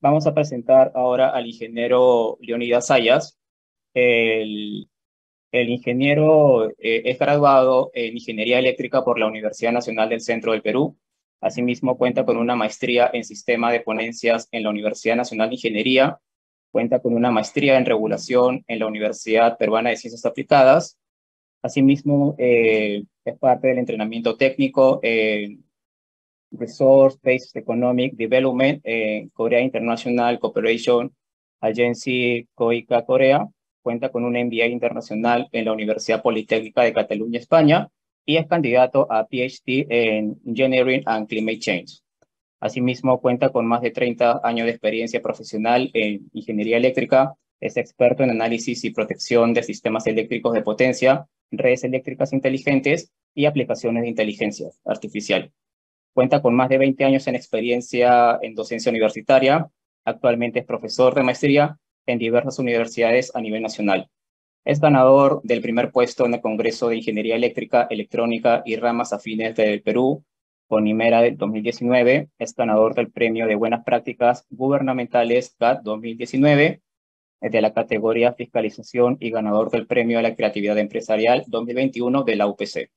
Vamos a presentar ahora al ingeniero Leonidas Zayas. El, el ingeniero es graduado en Ingeniería Eléctrica por la Universidad Nacional del Centro del Perú. Asimismo, cuenta con una maestría en Sistema de Ponencias en la Universidad Nacional de Ingeniería. Cuenta con una maestría en Regulación en la Universidad Peruana de Ciencias Aplicadas. Asimismo, es parte del entrenamiento técnico Resource-Based Economic Development en Korea International Cooperation Agency, COICA Corea. Cuenta con un MBA internacional en la Universidad Politécnica de Cataluña, España, y es candidato a PhD en Engineering and Climate Change. Asimismo, cuenta con más de 30 años de experiencia profesional en ingeniería eléctrica. Es experto en análisis y protección de sistemas eléctricos de potencia, redes eléctricas inteligentes y aplicaciones de inteligencia artificial. Cuenta con más de 20 años en experiencia en docencia universitaria. Actualmente es profesor de maestría en diversas universidades a nivel nacional. Es ganador del primer puesto en el Congreso de Ingeniería Eléctrica, Electrónica y Ramas Afines del Perú, con IMERA del 2019. Es ganador del Premio de Buenas Prácticas Gubernamentales GAT 2019 de la categoría Fiscalización y ganador del Premio a la Creatividad Empresarial 2021 de la UPC.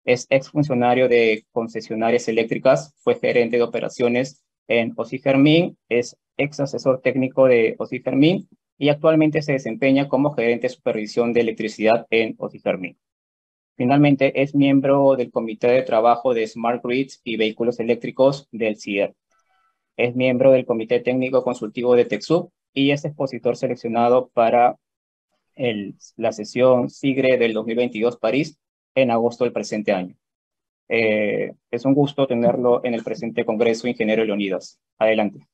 Es exfuncionario de concesionarias eléctricas, fue gerente de operaciones en Osifermin, es ex asesor técnico de Osifermin y actualmente se desempeña como gerente de supervisión de electricidad en Osifermin. Finalmente, es miembro del Comité de Trabajo de Smart Grids y Vehículos Eléctricos del CIER. Es miembro del Comité Técnico Consultivo de TecSub y es expositor seleccionado para la sesión SIGRE del 2022 París en agosto del presente año. Es un gusto tenerlo en el presente Congreso, ingeniero Leonidas. Adelante.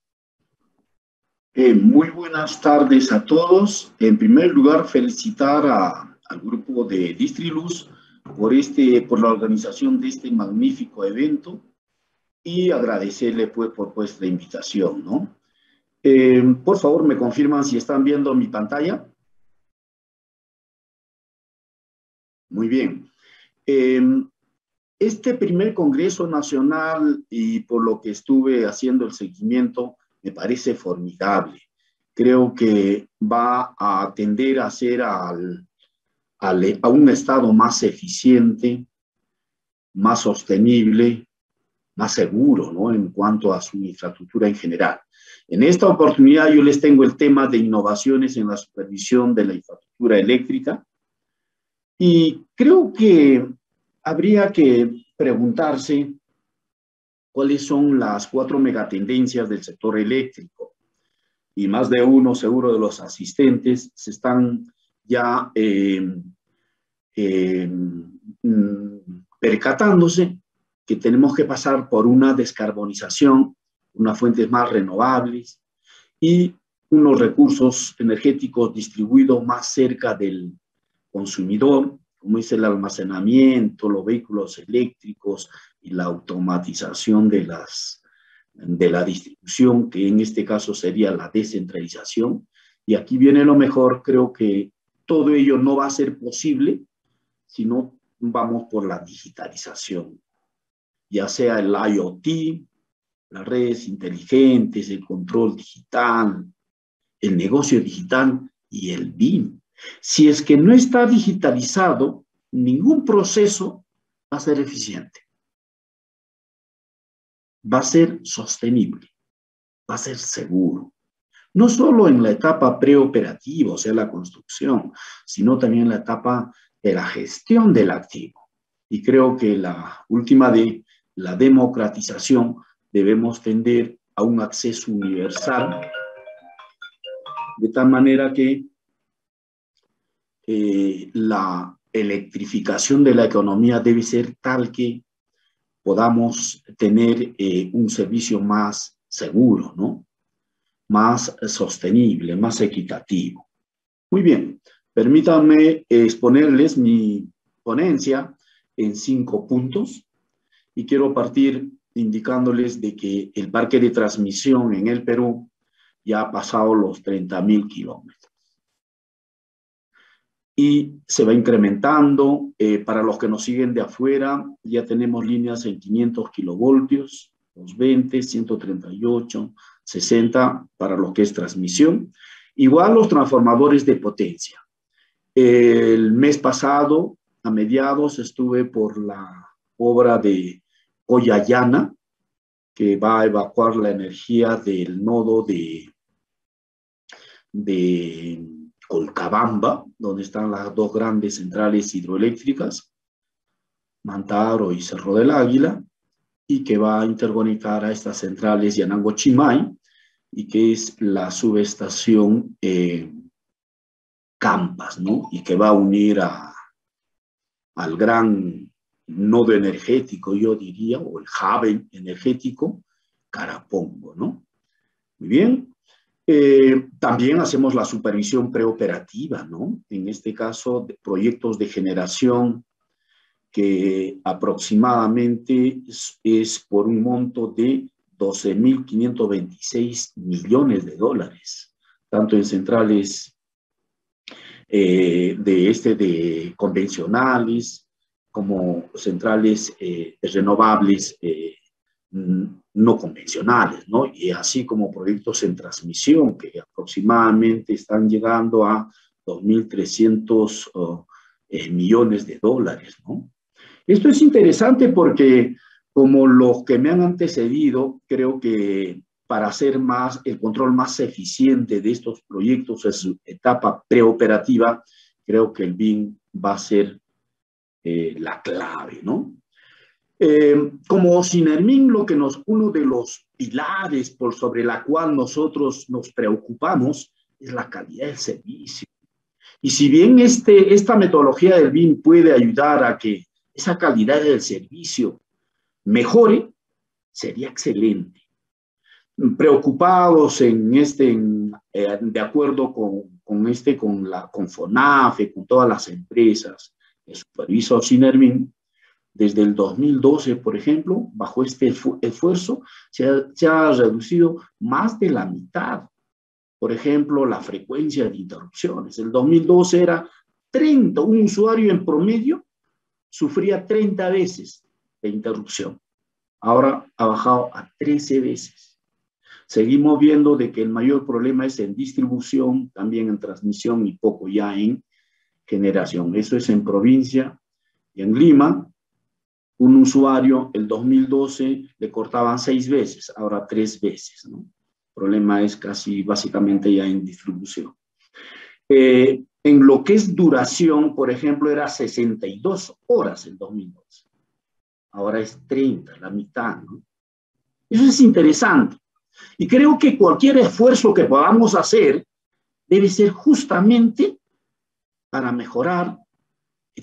Muy buenas tardes a todos. En primer lugar, felicitar al grupo de Distriluz por la organización de este magnífico evento y agradecerle por la invitación, ¿no? Por favor, me confirman si están viendo mi pantalla. Muy bien. Este primer Congreso Nacional, y por lo que estuve haciendo el seguimiento, me parece formidable. Creo que va a tender a ser a un estado más eficiente, más sostenible, más seguro, ¿no? En cuanto a su infraestructura en general. En esta oportunidad yo les tengo el tema de innovaciones en la supervisión de la infraestructura eléctrica. Y creo que habría que preguntarse cuáles son las 4 megatendencias del sector eléctrico. Y más de uno, seguro, de los asistentes se están ya percatándose que tenemos que pasar por una descarbonización, unas fuentes más renovables y unos recursos energéticos distribuidos más cerca del consumidor, como es el almacenamiento, los vehículos eléctricos y la automatización de la distribución, que en este caso sería la descentralización. Y aquí viene lo mejor. Creo que todo ello no va a ser posible si no vamos por la digitalización, ya sea el IoT, las redes inteligentes, el control digital, el negocio digital y el BIM. Si es que no está digitalizado, ningún proceso va a ser eficiente. Va a ser sostenible, va a ser seguro. No solo en la etapa preoperativa, o sea, la construcción, sino también en la etapa de la gestión del activo. Y creo que la última de la democratización, debemos tender a un acceso universal, de tal manera que la electrificación de la economía debe ser tal que podamos tener un servicio más seguro, ¿no? Más sostenible, más equitativo. Muy bien, permítanme exponerles mi ponencia en 5 puntos y quiero partir indicándoles de que el parque de transmisión en el Perú ya ha pasado los 30.000 kilómetros. Y se va incrementando. Para los que nos siguen de afuera, ya tenemos líneas en 500 kilovoltios, 220, 138, 60 para lo que es transmisión. Igual los transformadores de potencia. El mes pasado, a mediados, estuve por la obra de Coyayana, que va a evacuar la energía del nodo de Colcabamba, donde están las dos grandes centrales hidroeléctricas, Mantaro y Cerro del Águila, y que va a interconectar a estas centrales Yanango Chimay, y que es la subestación Campas, ¿no? Y que va a unir al gran nodo energético, yo diría, o el hub energético, Carapongo, ¿no? Muy bien. También hacemos la supervisión preoperativa, ¿no? En este caso, de proyectos de generación que aproximadamente es por un monto de 12.526 millones de dólares, tanto en centrales de convencionales como centrales renovables no convencionales, ¿no? Y así como proyectos en transmisión que aproximadamente están llegando a 2.300 millones de dólares, ¿no? Esto es interesante porque, como los que me han antecedido, creo que para hacer el control más eficiente de estos proyectos en su etapa preoperativa, creo que el BIM va a ser la clave, ¿no? Como Sinermin, uno de los pilares sobre la cual nosotros nos preocupamos es la calidad del servicio. Y si bien esta metodología del BIM puede ayudar a que esa calidad del servicio mejore, sería excelente. Preocupados de acuerdo con FONAFE, con todas las empresas que supervisan Sinermin, desde el 2012, por ejemplo, bajo este esfuerzo, se ha reducido más de la mitad. Por ejemplo, la frecuencia de interrupciones. El 2012 era 30, un usuario en promedio sufría 30 veces de interrupción. Ahora ha bajado a 13 veces. Seguimos viendo de que el mayor problema es en distribución, también en transmisión y poco ya en generación. Eso es en provincia. Y en Lima, un usuario, el 2012, le cortaban 6 veces, ahora 3 veces, ¿no? El problema es casi básicamente ya en distribución. En lo que es duración, por ejemplo, era 62 horas en 2012. Ahora es 30, la mitad, ¿no? Eso es interesante. Y creo que cualquier esfuerzo que podamos hacer debe ser justamente para mejorar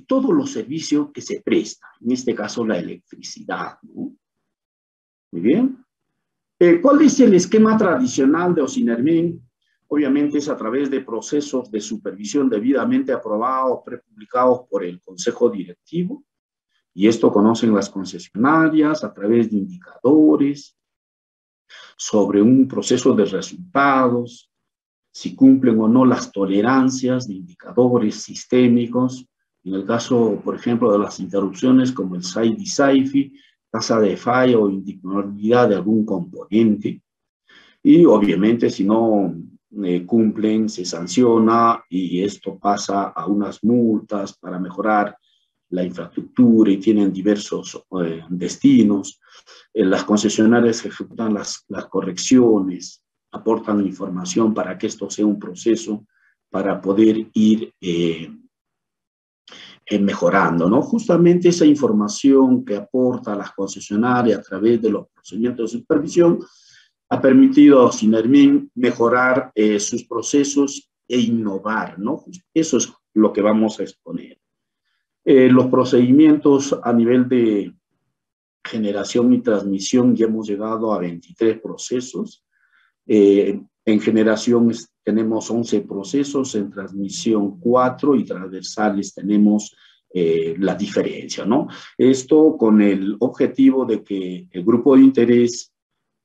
todos los servicios que se prestan, en este caso la electricidad, ¿no? Muy bien. ¿Cuál es el esquema tradicional de Osinermin? Obviamente es a través de procesos de supervisión debidamente aprobados, prepublicados por el Consejo Directivo, y esto conocen las concesionarias a través de indicadores sobre un proceso de resultados, si cumplen o no las tolerancias de indicadores sistémicos. En el caso, por ejemplo, de las interrupciones como el SAIDI-SAIFI, tasa de falla o indisponibilidad de algún componente. Y obviamente si no cumplen, se sanciona y esto pasa a unas multas para mejorar la infraestructura y tienen diversos destinos. Las concesionarias ejecutan las correcciones, aportan información para que esto sea un proceso para poder ir mejorando, ¿no? Justamente esa información que aporta las concesionarias a través de los procedimientos de supervisión ha permitido a Sinermin mejorar sus procesos e innovar, ¿no? Eso es lo que vamos a exponer. Los procedimientos a nivel de generación y transmisión ya hemos llegado a 23 procesos. En generación tenemos 11 procesos, en transmisión 4 y transversales tenemos la diferencia, ¿no? Esto con el objetivo de que el grupo de interés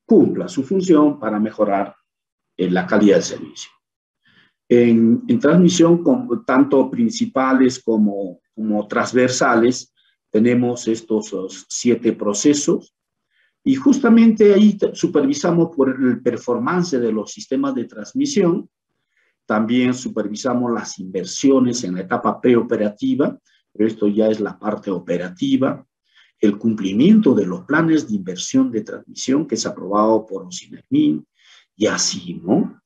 cumpla su función para mejorar la calidad del servicio. En transmisión, tanto principales como transversales, tenemos estos 7 procesos. Y justamente ahí supervisamos por el performance de los sistemas de transmisión, también supervisamos las inversiones en la etapa preoperativa, pero esto ya es la parte operativa, el cumplimiento de los planes de inversión de transmisión que es aprobado por OCINERMIN y así, ¿no?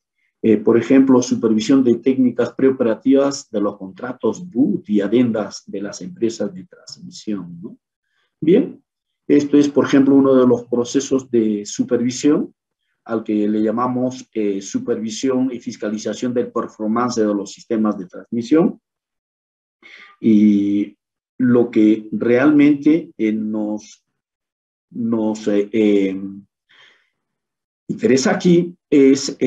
Por ejemplo, supervisión de técnicas preoperativas de los contratos BUT y adendas de las empresas de transmisión, ¿no? Bien, esto es, por ejemplo, uno de los procesos de supervisión al que le llamamos supervisión y fiscalización del performance de los sistemas de transmisión. Y lo que realmente nos interesa aquí es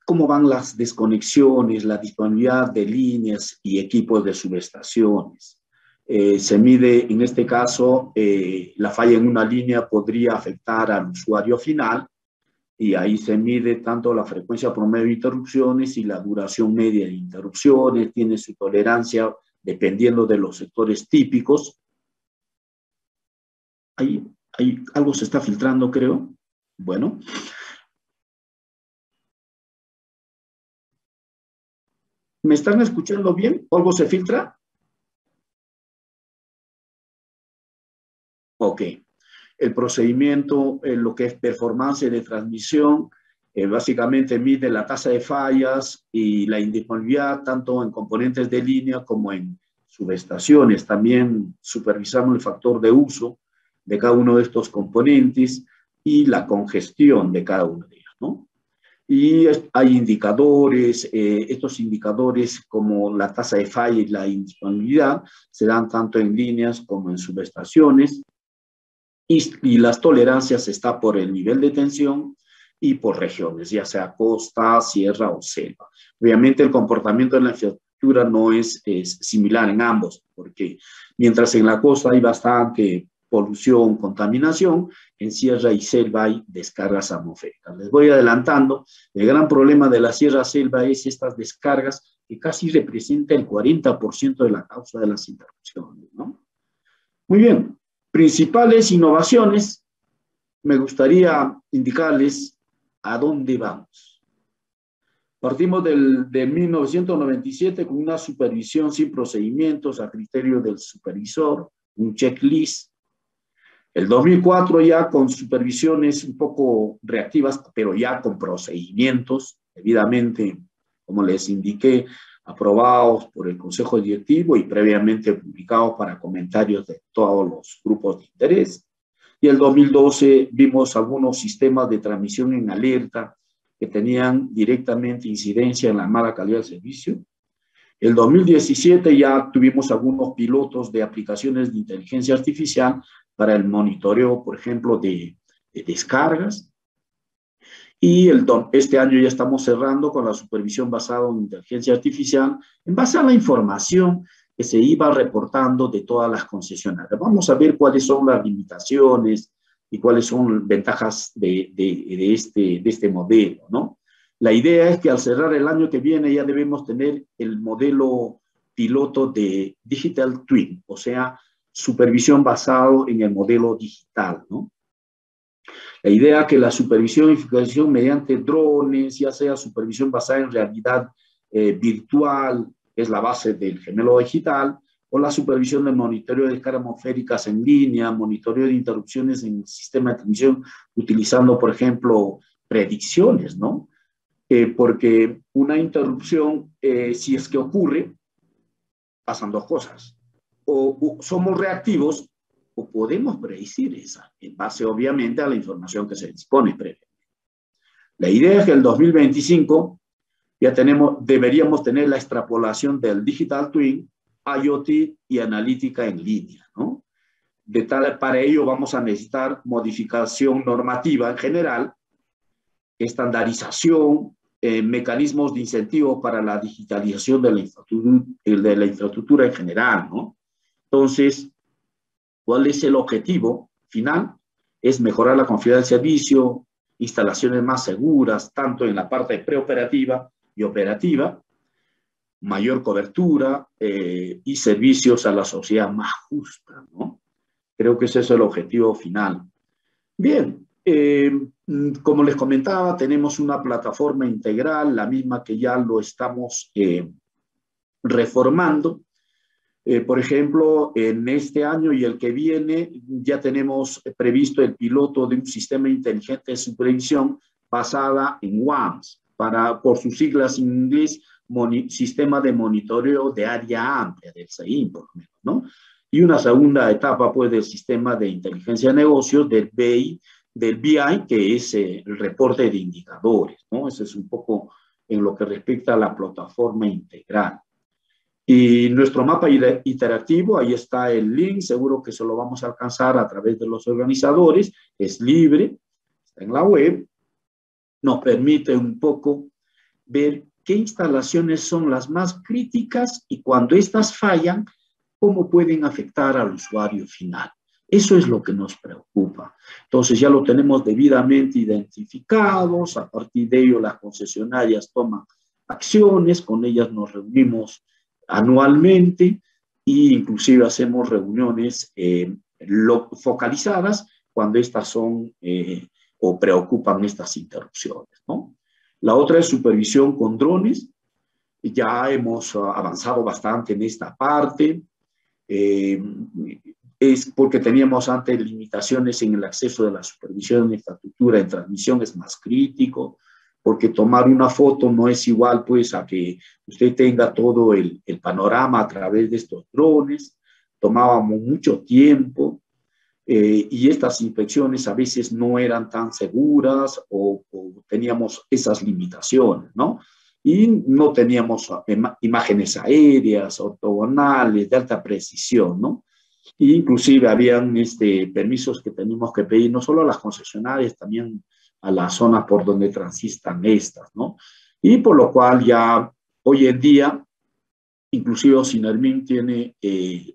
cómo van las desconexiones, la disponibilidad de líneas y equipos de subestaciones. Se mide, en este caso, la falla en una línea podría afectar al usuario final, y ahí se mide tanto la frecuencia promedio de interrupciones y la duración media de interrupciones, tiene su tolerancia dependiendo de los sectores típicos. Ahí algo se está filtrando, creo. Bueno. ¿Me están escuchando bien? ¿Algo se filtra? Ok. El procedimiento, lo que es performance de transmisión, básicamente mide la tasa de fallas y la indisponibilidad tanto en componentes de línea como en subestaciones. También supervisamos el factor de uso de cada uno de estos componentes y la congestión de cada uno de ellos, ¿no? Y hay indicadores, estos indicadores como la tasa de falla y la indisponibilidad se dan tanto en líneas como en subestaciones. Y las tolerancias está por el nivel de tensión y por regiones, ya sea costa, sierra o selva. Obviamente el comportamiento de la infraestructura no es similar en ambos, porque mientras en la costa hay bastante polución, contaminación, en sierra y selva hay descargas atmosféricas. Les voy adelantando, el gran problema de la sierra-selva es estas descargas que casi representan el 40% de la causa de las interrupciones, ¿no? Muy bien. Principales innovaciones, me gustaría indicarles a dónde vamos. Partimos de 1997 con una supervisión sin procedimientos a criterio del supervisor, un checklist. El 2004 ya con supervisiones un poco reactivas, pero ya con procedimientos debidamente, como les indiqué, aprobados por el Consejo Directivo y previamente publicados para comentarios de todos los grupos de interés. Y el 2012 vimos algunos sistemas de transmisión en alerta que tenían directamente incidencia en la mala calidad del servicio. El 2017 ya tuvimos algunos pilotos de aplicaciones de inteligencia artificial para el monitoreo, por ejemplo, de descargas. Y este año ya estamos cerrando con la supervisión basada en inteligencia artificial en base a la información que se iba reportando de todas las concesionarias. Vamos a ver cuáles son las limitaciones y cuáles son las ventajas de este modelo, ¿no? La idea es que al cerrar el año que viene ya debemos tener el modelo piloto de Digital Twin, o sea, supervisión basado en el modelo digital, ¿no? La idea que la supervisión y fiscalización mediante drones, ya sea supervisión basada en realidad virtual, es la base del gemelo digital, o la supervisión de monitoreo de descargas atmosféricas en línea, monitoreo de interrupciones en el sistema de transmisión, utilizando, por ejemplo, predicciones, ¿no? Porque una interrupción, si es que ocurre, pasan dos cosas. O somos reactivos o podemos predecir esa, en base obviamente a la información que se dispone previamente. La idea es que el 2025 ya deberíamos tener la extrapolación del Digital Twin, IoT y analítica en línea, ¿no? Para ello vamos a necesitar modificación normativa en general, estandarización, mecanismos de incentivo para la digitalización de la infraestructura en general, ¿no? Entonces, ¿cuál es el objetivo final? Es mejorar la confiabilidad del servicio, instalaciones más seguras, tanto en la parte preoperativa y operativa, mayor cobertura y servicios a la sociedad más justa, ¿no? Creo que ese es el objetivo final. Bien, como les comentaba, tenemos una plataforma integral, la misma que ya lo estamos reformando. Por ejemplo, en este año y el que viene ya tenemos previsto el piloto de un sistema inteligente de supervisión basada en WAMS, por sus siglas en inglés, Sistema de Monitoreo de Área Amplia, del SEIN, por lo menos, ¿no? Y una segunda etapa, pues, del Sistema de Inteligencia de Negocios, del BI, que es el reporte de indicadores, ¿no? Eso es un poco en lo que respecta a la plataforma integral. Y nuestro mapa interactivo, ahí está el link, seguro que se lo vamos a alcanzar a través de los organizadores, es libre, está en la web, nos permite un poco ver qué instalaciones son las más críticas y cuando estas fallan, cómo pueden afectar al usuario final. Eso es lo que nos preocupa. Entonces ya lo tenemos debidamente identificados, a partir de ello las concesionarias toman acciones, con ellas nos reunimos anualmente e inclusive hacemos reuniones focalizadas cuando estas son o preocupan estas interrupciones, ¿no? La otra es supervisión con drones. Ya hemos avanzado bastante en esta parte. Es porque teníamos antes limitaciones en el acceso de la supervisión de infraestructura en transmisión, es más crítico, porque tomar una foto no es igual pues a que usted tenga todo el panorama a través de estos drones. Tomábamos mucho tiempo y estas inspecciones a veces no eran tan seguras o teníamos esas limitaciones, ¿no? Y no teníamos imágenes aéreas, ortogonales, de alta precisión, ¿no? E inclusive habían permisos que teníamos que pedir no solo a las concesionarias, también a las zonas por donde transitan estas, ¿no? Y por lo cual ya hoy en día, inclusive Sinermin tiene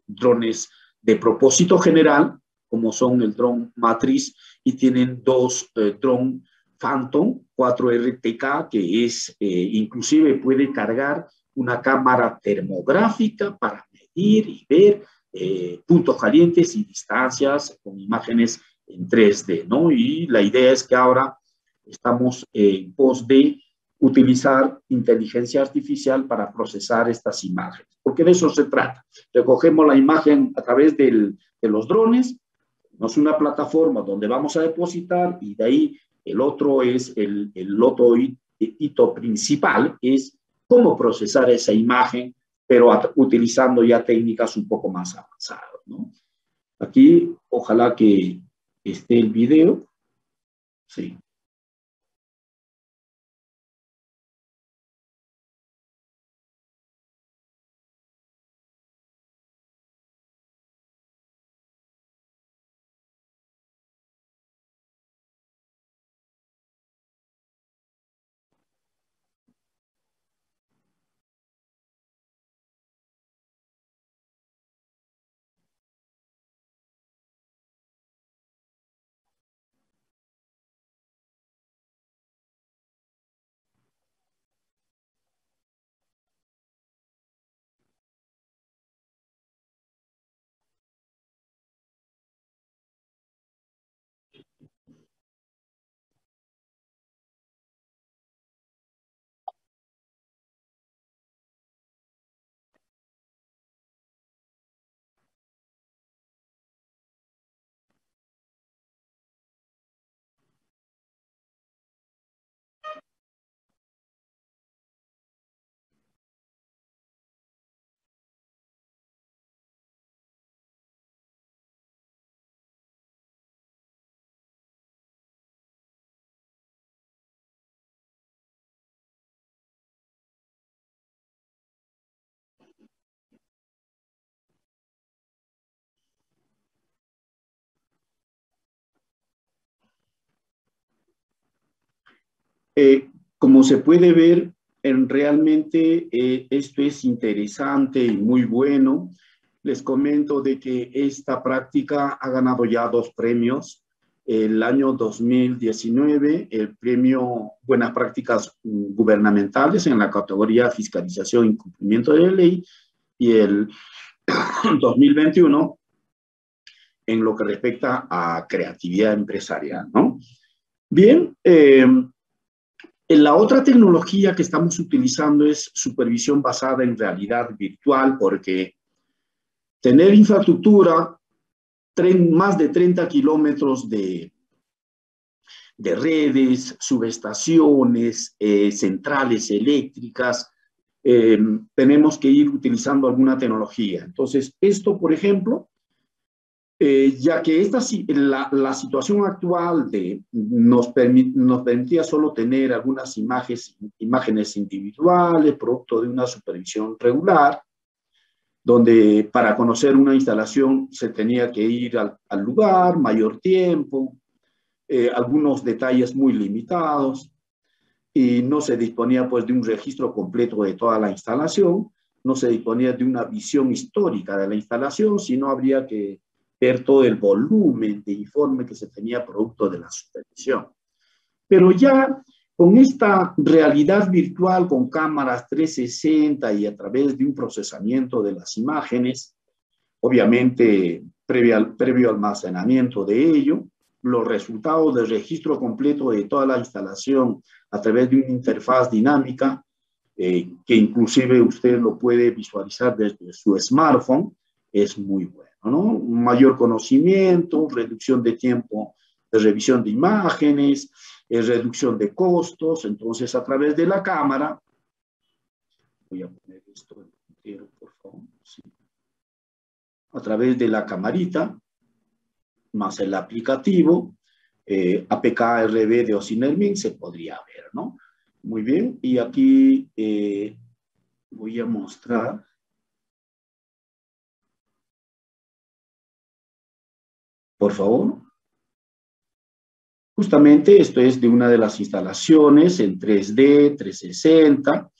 drones de propósito general, como son el dron Matriz, y tienen dos dron Phantom 4RTK, que es, inclusive puede cargar una cámara termográfica para medir y ver puntos calientes y distancias con imágenes en 3D, ¿no? Y la idea es que ahora estamos en pos de utilizar inteligencia artificial para procesar estas imágenes, porque de eso se trata. Recogemos la imagen a través de los drones, tenemos una plataforma donde vamos a depositar y de ahí el otro es el otro hito principal, es cómo procesar esa imagen, pero utilizando ya técnicas un poco más avanzadas, ¿no? Aquí, ojalá que esté el video. Sí. Como se puede ver, realmente esto es interesante y muy bueno. Les comento de que esta práctica ha ganado ya 2 premios. El año 2019, el premio Buenas Prácticas Gubernamentales en la categoría Fiscalización y Cumplimiento de la Ley, y el 2021 en lo que respecta a creatividad empresarial, ¿no? Bien, la otra tecnología que estamos utilizando es supervisión basada en realidad virtual, porque tener infraestructura, más de 30 kilómetros de redes, subestaciones, centrales eléctricas, tenemos que ir utilizando alguna tecnología. Entonces, esto, por ejemplo, ya que la situación actual nos permitía solo tener algunas imágenes individuales, producto de una supervisión regular, donde para conocer una instalación se tenía que ir al lugar, mayor tiempo, algunos detalles muy limitados, y no se disponía pues de un registro completo de toda la instalación, no se disponía de una visión histórica de la instalación, sino habría que ver todo el volumen de informe que se tenía producto de la supervisión. Pero ya con esta realidad virtual, con cámaras 360 y a través de un procesamiento de las imágenes, obviamente previo almacenamiento de ello, los resultados del registro completo de toda la instalación a través de una interfaz dinámica, que inclusive usted lo puede visualizar desde su smartphone, es muy bueno, ¿no? Mayor conocimiento, reducción de tiempo de revisión de imágenes, reducción de costos. Entonces, a través de la cámara, voy a poner esto entero, por favor, sí. A través de la camarita, más el aplicativo, APK-RB de Ocinermin, se podría ver, ¿no? Muy bien, y aquí voy a mostrar. Por favor. Justamente esto es de una de las instalaciones en 3D, 360,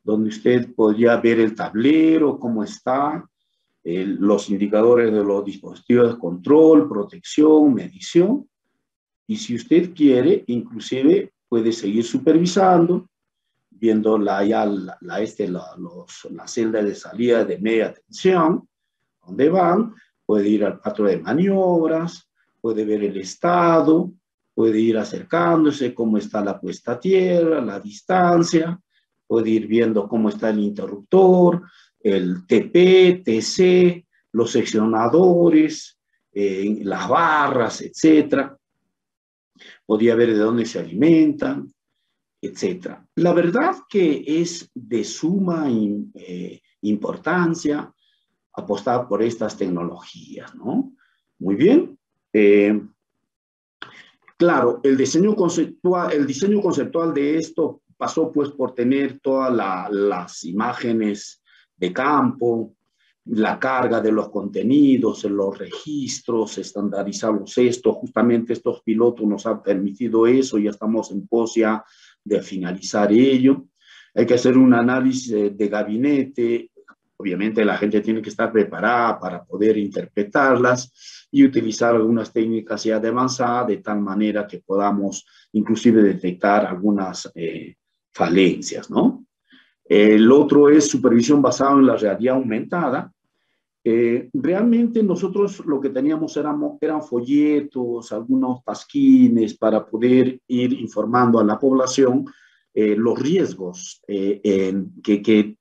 donde usted podría ver el tablero, cómo está, los indicadores de los dispositivos de control, protección, medición. Y si usted quiere, inclusive puede seguir supervisando, viendo la celda de salida de media tensión, donde van, puede ir al patrón de maniobras, puede ver el estado, puede ir acercándose, cómo está la puesta a tierra, la distancia, puede ir viendo cómo está el interruptor, el TP, TC, los seccionadores, las barras, etcétera. Podría ver de dónde se alimentan, etcétera. La verdad que es de suma importancia apostar por estas tecnologías, ¿no? Muy bien. Claro, el diseño conceptual de esto pasó pues por tener todas las imágenes de campo, la carga de los contenidos, los registros, estandarizamos esto. Justamente estos pilotos nos han permitido eso, ya estamos en pos ya de finalizar ello. Hay que hacer un análisis de gabinete. Obviamente la gente tiene que estar preparada para poder interpretarlas y utilizar algunas técnicas ya de avanzada, de tal manera que podamos inclusive detectar algunas falencias, ¿no? El otro es supervisión basada en la realidad aumentada. Realmente nosotros lo que teníamos eran folletos, algunos pasquines para poder ir informando a la población los riesgos que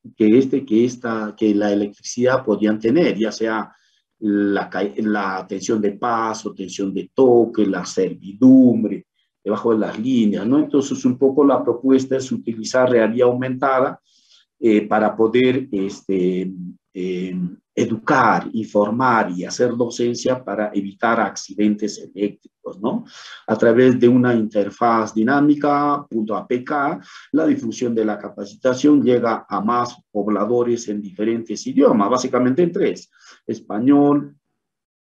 la electricidad podían tener, ya sea la tensión de paso, tensión de toque, la servidumbre debajo de las líneas, ¿no? Entonces, un poco la propuesta es utilizar realidad aumentada para poder educar, informar y hacer docencia para evitar accidentes eléctricos, ¿no? A través de una interfaz dinámica, .apk, la difusión de la capacitación llega a más pobladores en diferentes idiomas, básicamente en 3, español,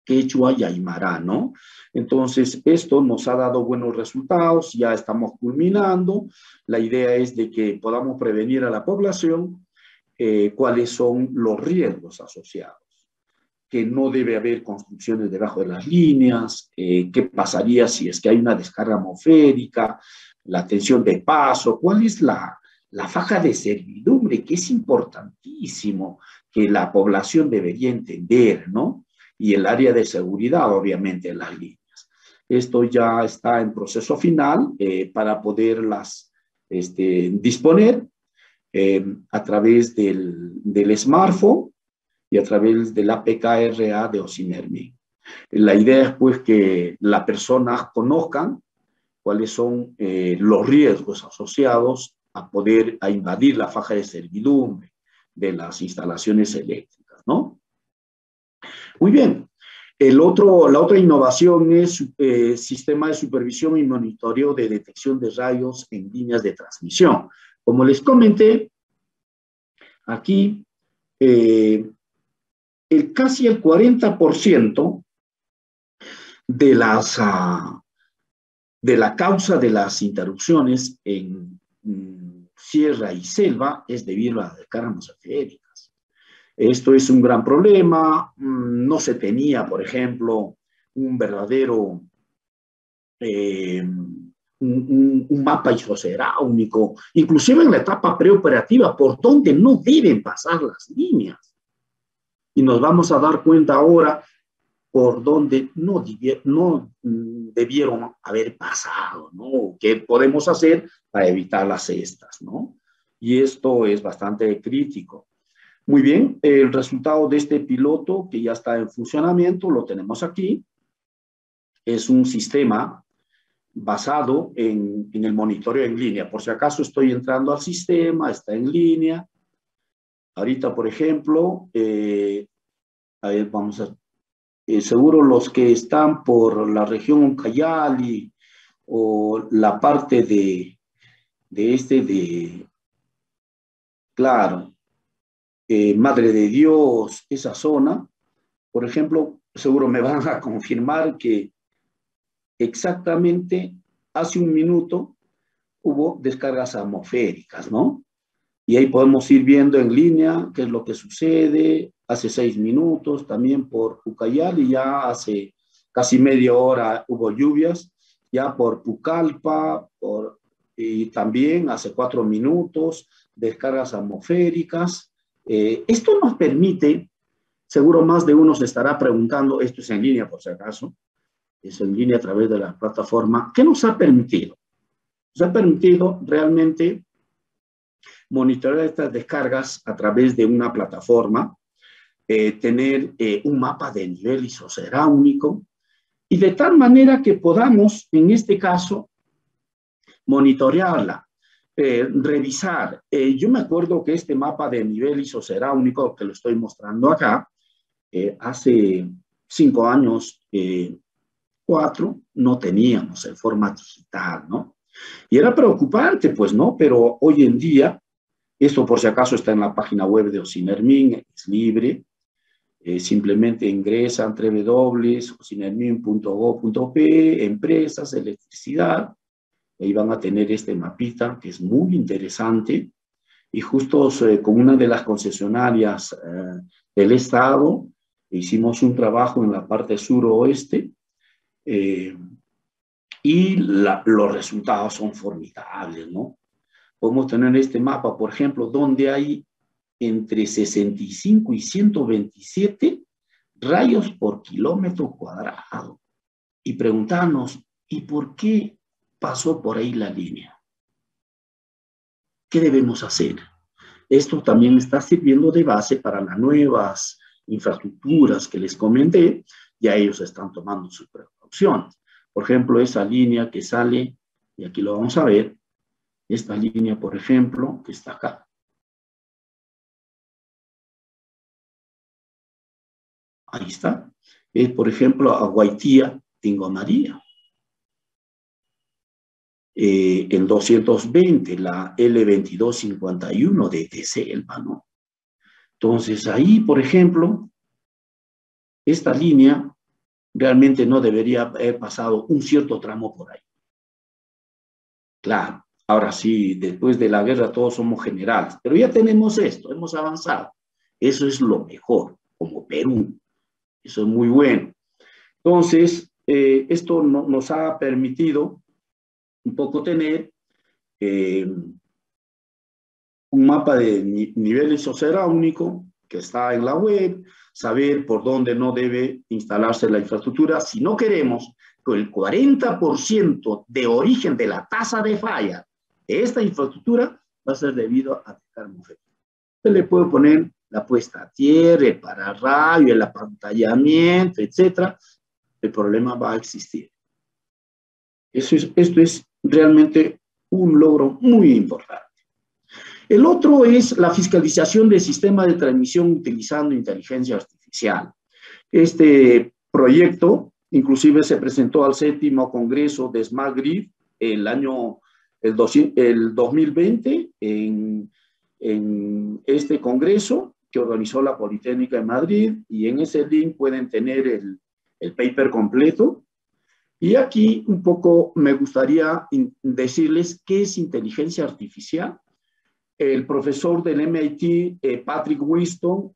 quechua y aymara, ¿no? Entonces, esto nos ha dado buenos resultados, ya estamos culminando. La idea es de que podamos prevenir a la población cuáles son los riesgos asociados, que no debe haber construcciones debajo de las líneas, qué pasaría si es que hay una descarga atmosférica, la tensión de paso, cuál es la faja de servidumbre, que es importantísimo, que la población debería entender, ¿no? y el área de seguridad, obviamente, en las líneas. Esto ya está en proceso final para poderlas disponer a través del smartphone y a través del APK-RA de Ocimermin. La idea es pues que las personas conozcan cuáles son los riesgos asociados a invadir la faja de servidumbre de las instalaciones eléctricas, ¿no? Muy bien. La otra innovación es sistema de supervisión y monitoreo de detección de rayos en líneas de transmisión. Como les comenté, aquí casi el 40% de la causa de las interrupciones en sierra y selva es debido a las descargas atmosféricas. Esto es un gran problema. No se tenía, por ejemplo, un verdadero un mapa isoceráunico, inclusive en la etapa preoperativa, por donde no deben pasar las líneas. Y nos vamos a dar cuenta ahora por donde no debieron haber pasado, ¿no? ¿Qué podemos hacer para evitar las cestas, ¿no? Y esto es bastante crítico. Muy bien, el resultado de este piloto que ya está en funcionamiento lo tenemos aquí. Es un sistema basado en el monitoreo en línea. Por si acaso estoy entrando al sistema, está en línea. Ahorita, por ejemplo, a ver, vamos a... seguro los que están por la región Ucayali o la parte claro, Madre de Dios, esa zona, por ejemplo, seguro me van a confirmar que exactamente hace un minuto hubo descargas atmosféricas, ¿no? Y ahí podemos ir viendo en línea qué es lo que sucede. Hace 6 minutos también por Ucayali, ya hace casi media hora hubo lluvias, ya por Pucallpa, y también hace 4 minutos descargas atmosféricas. Esto nos permite, seguro más de uno se estará preguntando, esto es en línea por si acaso, es en línea a través de la plataforma, ¿qué nos ha permitido? Nos ha permitido realmente monitorear estas descargas a través de una plataforma, tener un mapa de nivel isoceráunico y de tal manera que podamos, en este caso, monitorearla, revisar. Yo me acuerdo que este mapa de nivel isoceráunico, que lo estoy mostrando acá, hace 5 años, 4, no teníamos en forma digital, ¿no? Y era preocupante, pues, ¿no? Pero hoy en día, esto por si acaso está en la página web de Ocimermin, es libre, simplemente ingresan www.ocimermin.gov.p, empresas, electricidad, ahí van a tener este mapita que es muy interesante, y justo con una de las concesionarias del Estado, hicimos un trabajo en la parte suroeste, y los resultados son formidables, ¿no? Podemos tener este mapa, por ejemplo, donde hay entre 65 y 127 rayos por kilómetro cuadrado. Y preguntarnos, ¿y por qué pasó por ahí la línea? ¿Qué debemos hacer? Esto también está sirviendo de base para las nuevas infraestructuras que les comenté. Ya ellos están tomando sus precauciones. Por ejemplo, esa línea que sale, y aquí lo vamos a ver, esta línea, por ejemplo, que está acá. Ahí está. Es, por ejemplo, a Guaitía, Tingo María. El 220, la L2251 de Selva, ¿no? Entonces, ahí, por ejemplo, esta línea realmente no debería haber pasado un cierto tramo por ahí. Claro, ahora sí, después de la guerra todos somos generales, pero ya tenemos esto, hemos avanzado. Eso es lo mejor, como Perú. Eso es muy bueno. Entonces, esto nos ha permitido un poco tener un mapa de nivel isoceráunico que está en la web, saber por dónde no debe instalarse la infraestructura. Si no queremos que el 40% de origen de la tasa de falla de esta infraestructura va a ser debido a termoférico. Se le puede poner la puesta a tierra, el pararrayo, el apantallamiento, etc. El problema va a existir. Esto es realmente un logro muy importante. El otro es la fiscalización del sistema de transmisión utilizando inteligencia artificial. Este proyecto inclusive se presentó al 7º Congreso de Smart Grid el 2020 en este congreso que organizó la Politécnica de Madrid, y en ese link pueden tener el paper completo. Y aquí un poco me gustaría decirles qué es inteligencia artificial. El profesor del MIT, Patrick Winston,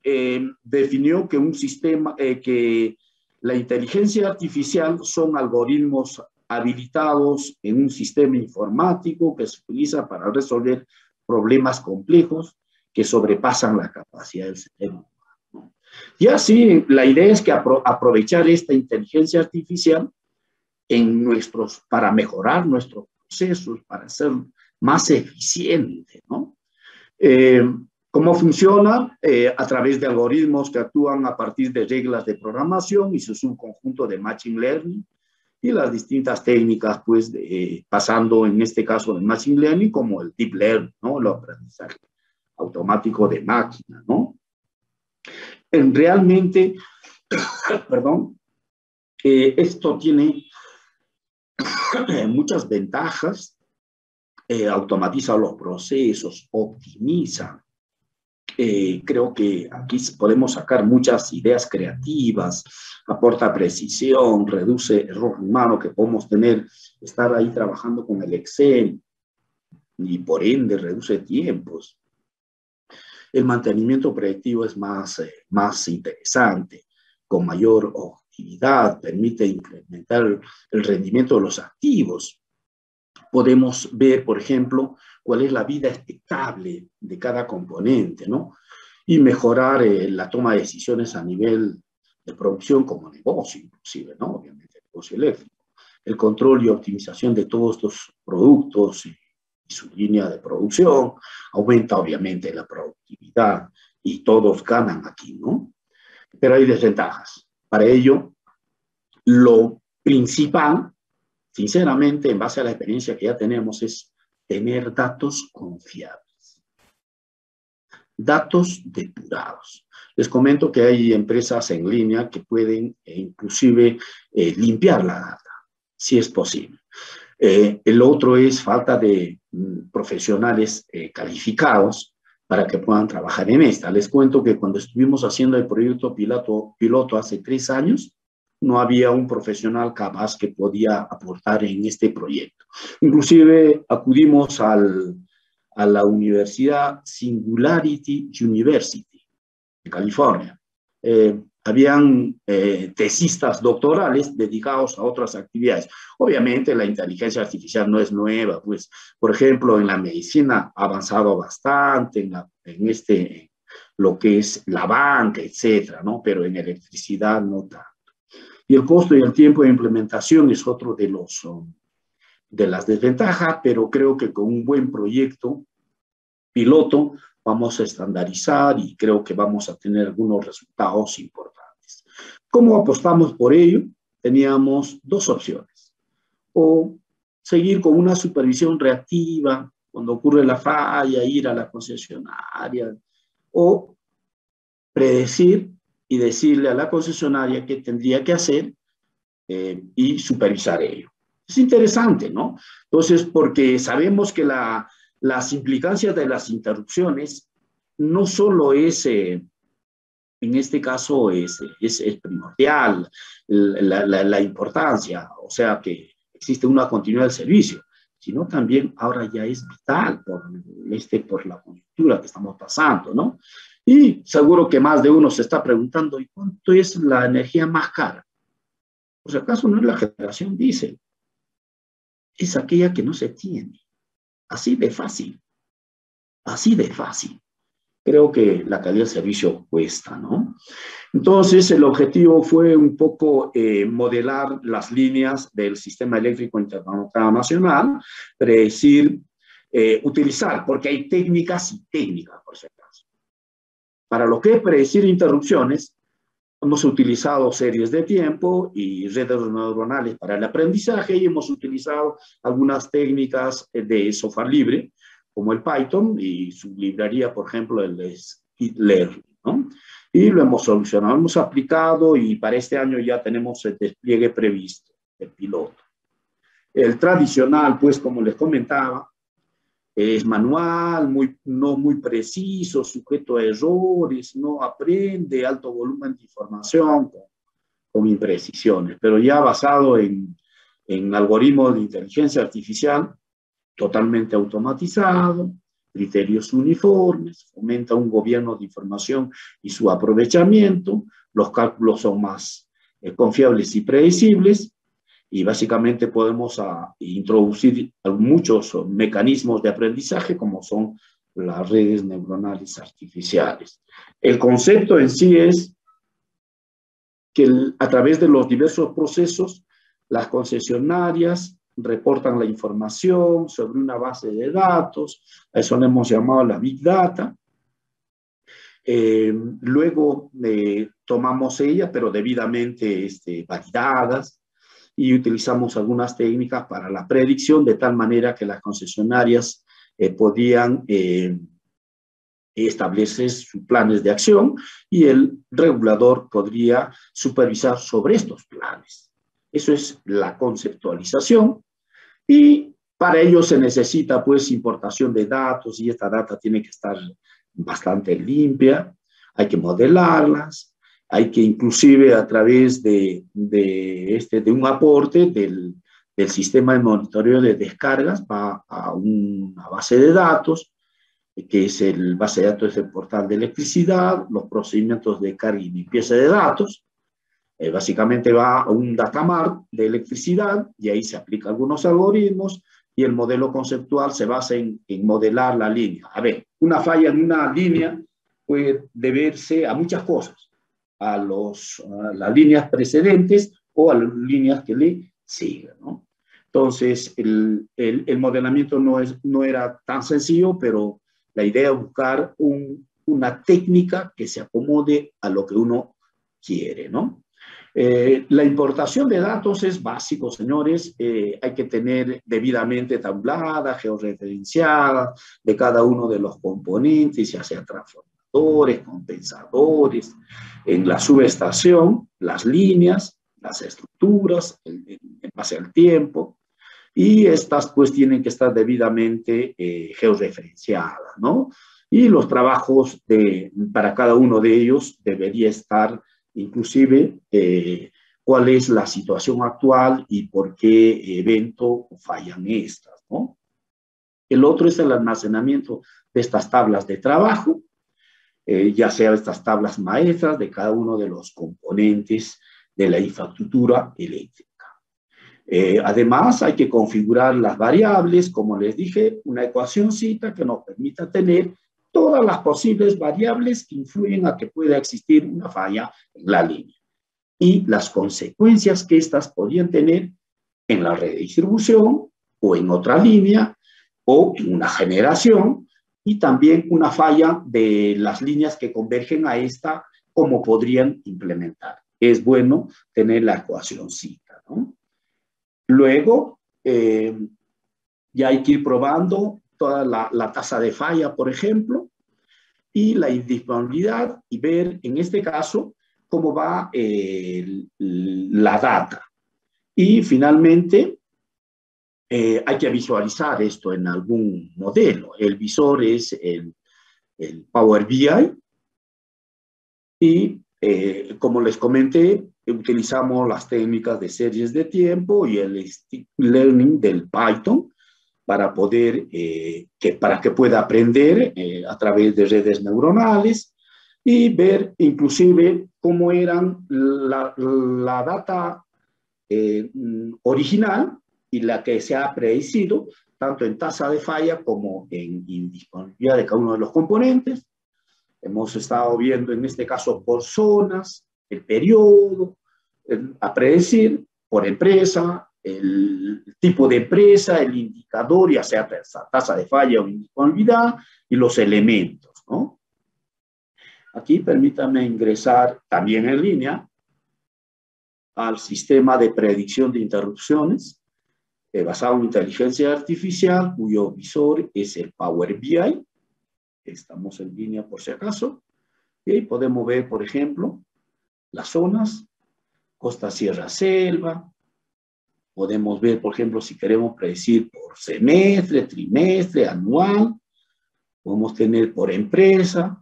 definió que un sistema, que la inteligencia artificial son algoritmos habilitados en un sistema informático que se utiliza para resolver problemas complejos que sobrepasan la capacidad del cerebro humano. Y así, la idea es que aprovechar esta inteligencia artificial para mejorar nuestros procesos, para ser más eficientes, ¿no? ¿Cómo funciona? A través de algoritmos que actúan a partir de reglas de programación y su subconjunto de Machine Learning y las distintas técnicas, pues, pasando en este caso del Machine Learning como el Deep Learning, ¿no? El aprendizaje automático de máquina, ¿no? Realmente, perdón, esto tiene muchas ventajas. Automatiza los procesos, optimiza. Creo que aquí podemos sacar muchas ideas creativas, aporta precisión, reduce error humano que podemos tener, estar ahí trabajando con el Excel, y por ende reduce tiempos. El mantenimiento predictivo es más interesante, con mayor objetividad, permite incrementar el rendimiento de los activos. Podemos ver, por ejemplo, cuál es la vida expectable de cada componente, ¿no? Y mejorar la toma de decisiones a nivel de producción como negocio, inclusive, ¿no? Obviamente, el negocio eléctrico. El control y optimización de todos estos productos y su línea de producción aumenta, obviamente, la productividad y todos ganan aquí, ¿no? Pero hay desventajas. Para ello, lo principal, sinceramente, en base a la experiencia que ya tenemos, es tener datos confiables, datos depurados. Les comento que hay empresas en línea que pueden inclusive limpiar la data, si es posible. El otro es falta de profesionales calificados para que puedan trabajar en esta. Les cuento que cuando estuvimos haciendo el proyecto piloto hace 3 años, no había un profesional capaz que podía aportar en este proyecto. Inclusive acudimos a la Universidad Singularity University de California. Habían tesistas doctorales dedicados a otras actividades. Obviamente la inteligencia artificial no es nueva, pues, por ejemplo, en la medicina ha avanzado bastante, en lo que es la banca, etcétera, ¿no? Pero en electricidad no tanto. Y el costo y el tiempo de implementación es otro de las desventajas, pero creo que con un buen proyecto piloto vamos a estandarizar y creo que vamos a tener algunos resultados importantes. ¿Cómo apostamos por ello? Teníamos 2 opciones. O seguir con una supervisión reactiva cuando ocurre la falla, ir a la concesionaria, o predecir y decirle a la concesionaria qué tendría que hacer y supervisar ello. Es interesante, ¿no? Entonces, porque sabemos que las implicancias de las interrupciones no solo es, en este caso, es primordial la importancia, o sea, que existe una continuidad del servicio, sino también ahora ya es vital por la coyuntura que estamos pasando, ¿no? Y seguro que más de uno se está preguntando, ¿y cuánto es la energía más cara? Pues acaso no es la generación diésel, es aquella que no se tiene. Así de fácil, así de fácil. creo que la calidad del servicio cuesta, ¿no? Entonces, el objetivo fue un poco modelar las líneas del sistema eléctrico internacional, predecir, utilizar, porque hay técnicas y técnicas, por si acaso. Para lo que es predecir interrupciones, hemos utilizado series de tiempo y redes neuronales para el aprendizaje y hemos utilizado algunas técnicas de software libre, como el Python y su librería, por ejemplo, el Scikit-learn, ¿no? Y lo hemos solucionado, hemos aplicado y para este año ya tenemos el despliegue previsto, el piloto. El tradicional, pues, como les comentaba, es manual, no muy preciso, sujeto a errores, no aprende, alto volumen de información con imprecisiones, pero ya basado en algoritmos de inteligencia artificial totalmente automatizado, criterios uniformes, fomenta un gobierno de información y su aprovechamiento, los cálculos son más confiables y predecibles, y básicamente podemos introducir muchos mecanismos de aprendizaje como son las redes neuronales artificiales. El concepto en sí es que a través de los diversos procesos, las concesionarias reportan la información sobre una base de datos, a eso le hemos llamado la Big Data. Luego tomamos ellas, pero debidamente validadas, y utilizamos algunas técnicas para la predicción, de tal manera que las concesionarias podían establecer sus planes de acción y el regulador podría supervisar sobre estos planes. Eso es la conceptualización y para ello se necesita pues importación de datos y esta data tiene que estar bastante limpia, hay que modelarlas, hay que inclusive a través de un aporte del sistema de monitoreo de descargas va a una base de datos, que es el base de datos del portal de electricidad, los procedimientos de carga y limpieza de datos. Básicamente va a un datamart de electricidad y ahí se aplican algunos algoritmos y el modelo conceptual se basa en modelar la línea. A ver, una falla en una línea puede deberse a muchas cosas, a las líneas precedentes o a las líneas que le siguen, ¿no? Entonces, el modelamiento no era tan sencillo, pero la idea es buscar una técnica que se acomode a lo que uno quiere, ¿no? La importación de datos es básico, señores. Hay que tener debidamente tablada, georreferenciada de cada uno de los componentes, ya sea transformadores, compensadores, en la subestación, las líneas, las estructuras, en base al tiempo. Y estas pues tienen que estar debidamente georreferenciadas, ¿no? Y los trabajos para cada uno de ellos debería estar inclusive cuál es la situación actual y por qué evento fallan estas, ¿no? El otro es el almacenamiento de estas tablas de trabajo, ya sea estas tablas maestras de cada uno de los componentes de la infraestructura eléctrica. Además, hay que configurar las variables, como les dije, una ecuacióncita que nos permita tener todas las posibles variables que influyen a que pueda existir una falla en la línea y las consecuencias que éstas podrían tener en la red de distribución o en otra línea o en una generación y también una falla de las líneas que convergen a esta, cómo podrían implementar. Es bueno tener la ecuacióncita, ¿no? Luego, ya hay que ir probando toda la tasa de falla, por ejemplo, y la indisponibilidad y ver, en este caso, cómo va la data. Y finalmente, hay que visualizar esto en algún modelo. El visor es el Power BI y, como les comenté, utilizamos las técnicas de series de tiempo y el Scikit-learn del Python para para que pueda aprender a través de redes neuronales y ver inclusive cómo eran la data original y la que se ha predecido, tanto en tasa de falla como en indisponibilidad de cada uno de los componentes. Hemos estado viendo en este caso por zonas, el periodo, a predecir por empresa, el tipo de empresa, el indicador, ya sea tasa de falla o indisponibilidad, y los elementos, ¿no? Aquí permítame ingresar también en línea al sistema de predicción de interrupciones basado en inteligencia artificial, cuyo visor es el Power BI. Estamos en línea por si acaso. Y ahí podemos ver, por ejemplo, las zonas, costa, sierra, selva. Podemos ver, por ejemplo, si queremos predecir por semestre, trimestre, anual. Podemos tener por empresa,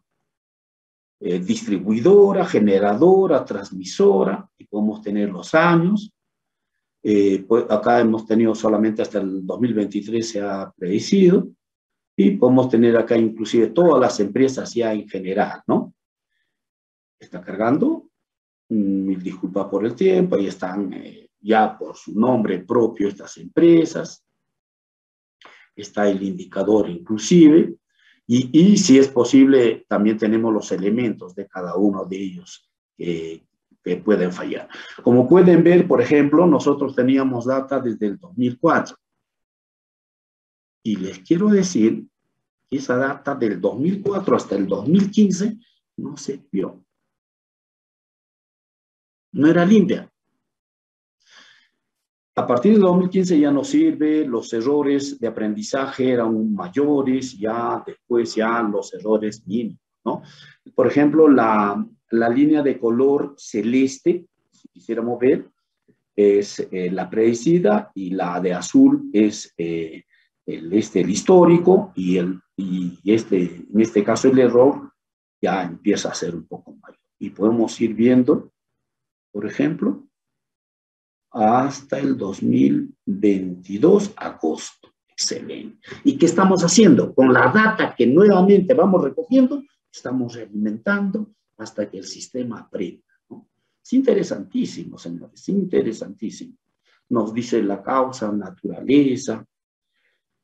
distribuidora, generadora, transmisora, y podemos tener los años. Pues acá hemos tenido solamente hasta el 2023 se ha predecido, y podemos tener acá inclusive todas las empresas ya en general, ¿no? Está cargando, mil disculpas por el tiempo, ahí están ya por su nombre propio estas empresas, está el indicador inclusive, y si es posible también tenemos los elementos de cada uno de ellos que pueden fallar. Como pueden ver, por ejemplo, nosotros teníamos data desde el 2004. Y les quiero decir que esa data del 2004 hasta el 2015 no se vio. No era limpia. A partir del 2015 ya no sirve, los errores de aprendizaje eran mayores, ya después ya los errores mínimos, ¿no? Por ejemplo, la línea de color celeste, si quisiéramos ver, es la predecida, y la de azul es el histórico, y en este caso el error ya empieza a ser un poco mayor. Y podemos ir viendo, por ejemplo, hasta el 2022, agosto. Excelente. ¿Y qué estamos haciendo? Con la data que nuevamente vamos recogiendo, estamos realimentando hasta que el sistema aprenda, ¿no? Es interesantísimo, señores, interesantísimo. Nos dice la causa, naturaleza.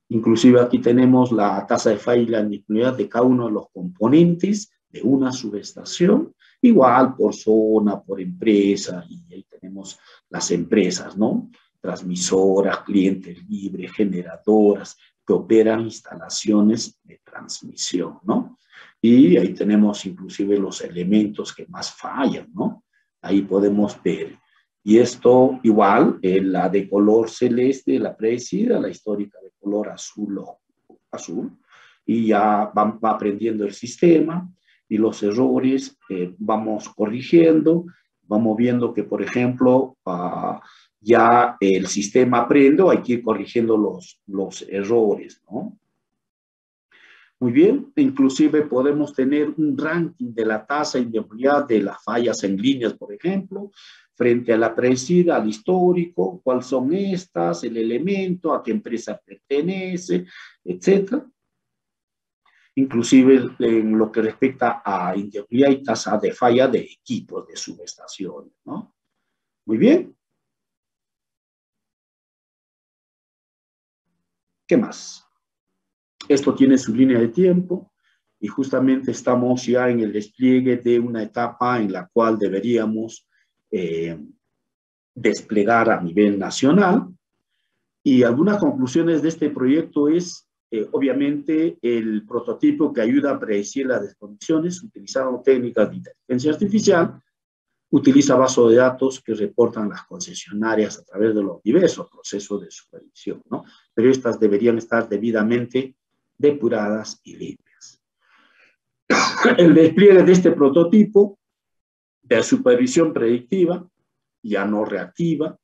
Inclusive aquí tenemos la tasa de falla y la disponibilidad de cada uno de los componentes de una subestación, igual por zona, por empresa, y ahí tenemos las empresas, ¿no? Transmisoras, clientes libres, generadoras, que operan instalaciones de transmisión, ¿no? Y ahí tenemos inclusive los elementos que más fallan, ¿no? Ahí podemos ver. Y esto igual, la de color celeste, la predecida, la histórica de color azul, y ya va aprendiendo el sistema, y los errores vamos corrigiendo, vamos viendo que, por ejemplo, ya el sistema aprende, hay que ir corrigiendo los errores, ¿no? Muy bien, inclusive podemos tener un ranking de la tasa de inviolabilidad de las fallas en líneas, por ejemplo, frente a la predecida, al histórico, cuáles son estas, el elemento, a qué empresa pertenece, etcétera. Inclusive en lo que respecta a inviolabilidad y tasa de falla de equipos de subestaciones, ¿no? Muy bien. ¿Qué más? Esto tiene su línea de tiempo, y justamente estamos ya en el despliegue de una etapa en la cual deberíamos desplegar a nivel nacional. Y algunas conclusiones de este proyecto es, obviamente, el prototipo que ayuda a predecir las desconexiones utilizando técnicas de inteligencia artificial, utiliza bases de datos que reportan las concesionarias a través de los diversos procesos de supervisión, ¿no? Pero estas deberían estar debidamente depuradas y limpias. El despliegue de este prototipo de supervisión predictiva, ya no reactiva,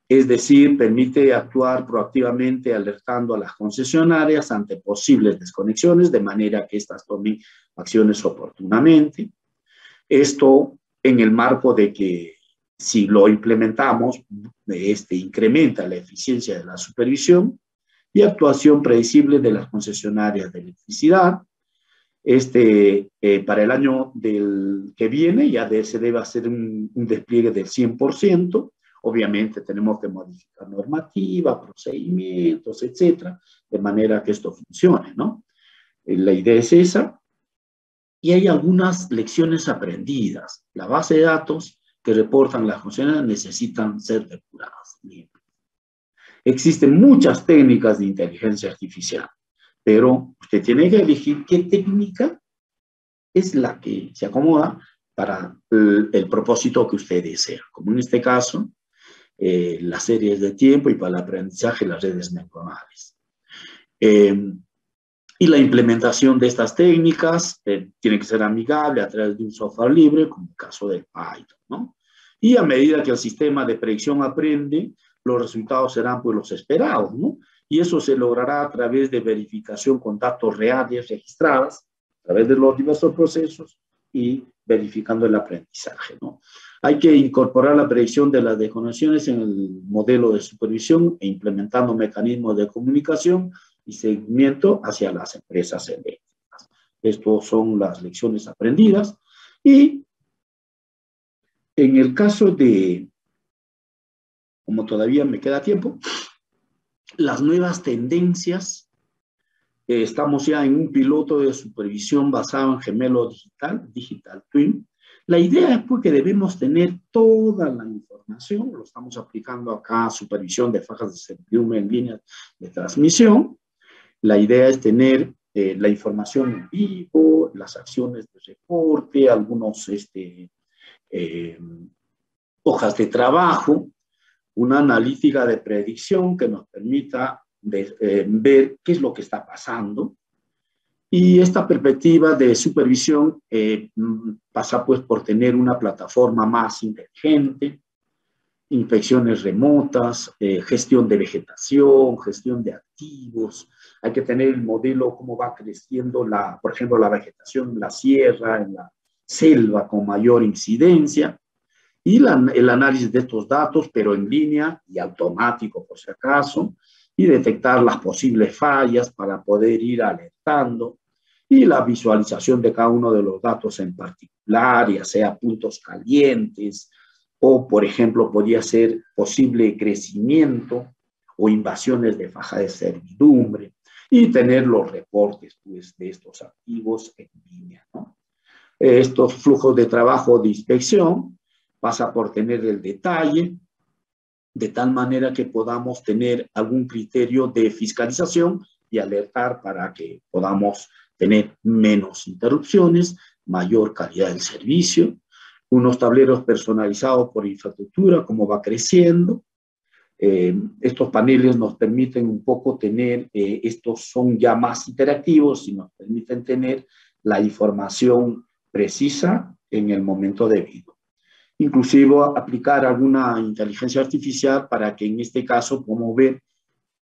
es decir, permite actuar proactivamente alertando a las concesionarias ante posibles desconexiones de manera que éstas tomen acciones oportunamente. Esto en el marco de que si lo implementamos, incrementa la eficiencia de la supervisión y actuación predecible de las concesionarias de electricidad. Para el año que viene ya se debe hacer un despliegue del 100%. Obviamente tenemos que modificar normativa, procedimientos, etcétera, de manera que esto funcione, ¿no? La idea es esa. y hay algunas lecciones aprendidas. La base de datos que reportan las funciones necesitan ser depuradas. Existen muchas técnicas de inteligencia artificial, pero usted tiene que elegir qué técnica es la que se acomoda para el propósito que usted desea, como en este caso, las series de tiempo y para el aprendizaje las redes neuronales. Y la implementación de estas técnicas tiene que ser amigable a través de un software libre, como el caso del Python, ¿no? Y a medida que el sistema de predicción aprende, los resultados serán pues los esperados, ¿no? Y eso se logrará a través de verificación con datos reales registrados, a través de los diversos procesos y verificando el aprendizaje, ¿no? Hay que incorporar la predicción de las desconexiones en el modelo de supervisión e implementando mecanismos de comunicación y seguimiento hacia las empresas eléctricas. Estas son las lecciones aprendidas. Y en el caso de, como todavía me queda tiempo, las nuevas tendencias, estamos ya en un piloto de supervisión basado en gemelo digital, Digital Twin. La idea es pues, que debemos tener toda la información, lo estamos aplicando acá a supervisión de fajas de servidumbre en línea de transmisión. La idea es tener la información en vivo, las acciones de reporte, algunos hojas de trabajo, una analítica de predicción que nos permita ver qué es lo que está pasando. Y esta perspectiva de supervisión pasa pues por tener una plataforma más inteligente, inspecciones remotas, gestión de vegetación, gestión de activos. Hay que tener el modelo, cómo va creciendo, por ejemplo, la vegetación en la sierra, en la selva con mayor incidencia. Y el análisis de estos datos, pero en línea y automático, por si acaso, y detectar las posibles fallas para poder ir alertando. Y la visualización de cada uno de los datos en particular, ya sea puntos calientes, o, por ejemplo, podría ser posible crecimiento o invasiones de faja de servidumbre, y tener los reportes pues, de estos activos en línea, ¿no? Estos flujos de trabajo de inspección pasa por tener el detalle, de tal manera que podamos tener algún criterio de fiscalización y alertar para que podamos tener menos interrupciones, mayor calidad del servicio, unos tableros personalizados por infraestructura, cómo va creciendo. Estos paneles nos permiten un poco tener, estos son ya más interactivos y nos permiten tener la información precisa en el momento debido. Inclusive aplicar alguna inteligencia artificial para que en este caso podamos ver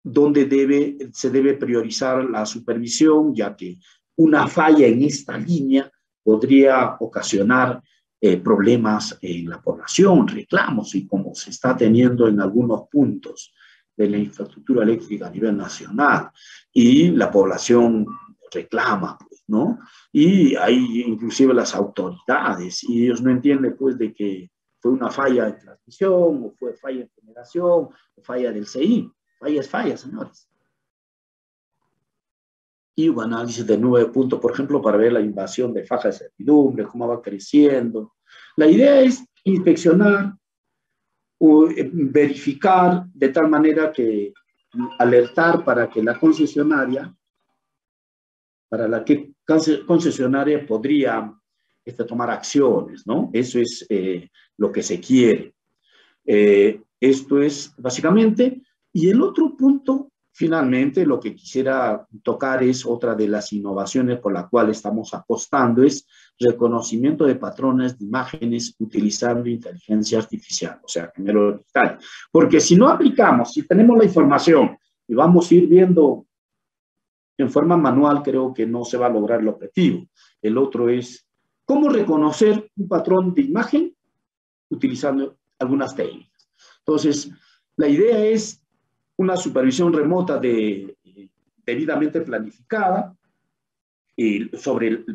dónde se debe priorizar la supervisión, ya que una falla en esta línea podría ocasionar problemas en la población, reclamos, y como se está teniendo en algunos puntos de la infraestructura eléctrica a nivel nacional, y la población reclama, pues, ¿no? Y hay inclusive las autoridades, y ellos no entienden, pues, de que fue una falla de transmisión, o fue falla de generación, o falla del CI. Falla es falla, señores. Y un análisis de nube de punto, por ejemplo, para ver la invasión de faja de servidumbre, cómo va creciendo. La idea es inspeccionar o verificar de tal manera que alertar para que la concesionaria, podría tomar acciones, ¿no? Eso es lo que se quiere. Esto es básicamente. Y el otro punto, finalmente, lo que quisiera tocar es otra de las innovaciones por la cual estamos apostando, es reconocimiento de patrones de imágenes utilizando inteligencia artificial, o sea, gemelo digital. Porque si no aplicamos, si tenemos la información y vamos a ir viendo en forma manual, creo que no se va a lograr el objetivo. El otro es cómo reconocer un patrón de imagen utilizando algunas técnicas. Entonces, la idea es una supervisión remota debidamente planificada,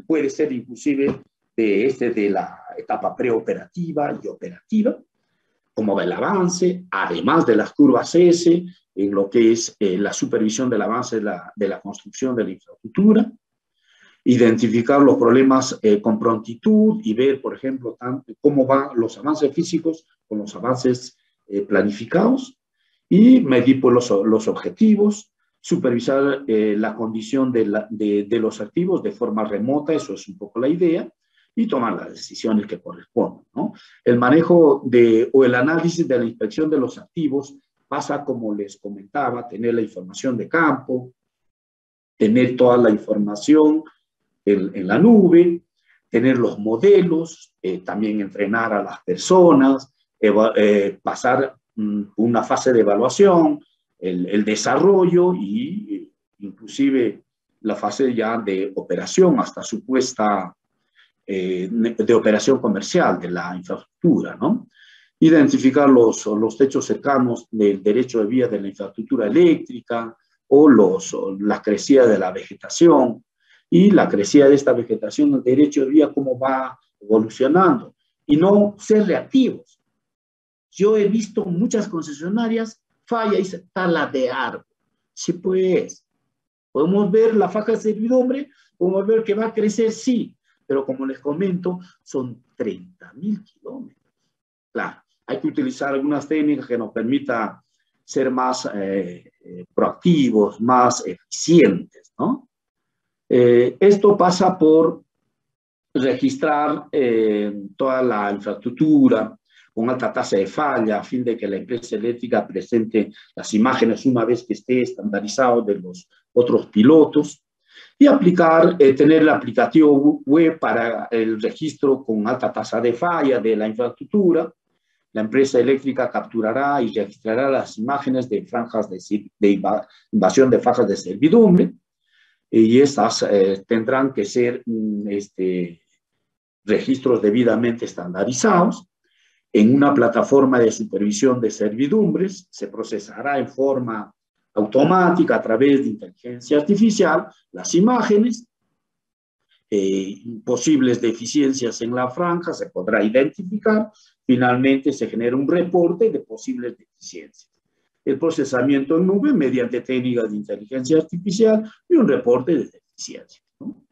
puede ser inclusive de la etapa preoperativa y operativa, cómo va el avance, además de las curvas S, en lo que es la supervisión del avance de la construcción de la infraestructura. identificar los problemas con prontitud y ver, por ejemplo, cómo van los avances físicos con los avances planificados, y medir pues, los objetivos, supervisar la condición de los activos de forma remota, eso es un poco la idea, y tomar las decisiones que corresponden, ¿no? El manejo o el análisis de la inspección de los activos pasa, como les comentaba, tener la información de campo, tener toda la información en la nube, tener los modelos, también entrenar a las personas, pasar una fase de evaluación, el desarrollo y inclusive la fase ya de operación hasta su puesta de operación comercial de la infraestructura, ¿no? Identificar los techos cercanos del derecho de vía de la infraestructura eléctrica o la crecida de la vegetación y la crecida de esta vegetación, el derecho de vía, cómo va evolucionando, y no ser reactivos. Yo he visto muchas concesionarias, falla y se tala de árbol. Sí, pues, podemos ver la faja de servidumbre, podemos ver que va a crecer, sí, pero como les comento, son 30.000 kilómetros. Claro, hay que utilizar algunas técnicas que nos permitan ser más proactivos, más eficientes, ¿no? Esto pasa por registrar toda la infraestructura con alta tasa de falla, a fin de que la empresa eléctrica presente las imágenes una vez que esté estandarizado de los otros pilotos, y aplicar, tener el aplicativo web para el registro con alta tasa de falla de la infraestructura. La empresa eléctrica capturará y registrará las imágenes de franjas de invasión de fajas de servidumbre, y estas tendrán que ser registros debidamente estandarizados. En una plataforma de supervisión de servidumbres se procesará en forma automática a través de inteligencia artificial las imágenes, posibles deficiencias en la franja se podrá identificar, finalmente se genera un reporte de posibles deficiencias. El procesamiento en nube mediante técnicas de inteligencia artificial y un reporte de deficiencias, ¿no?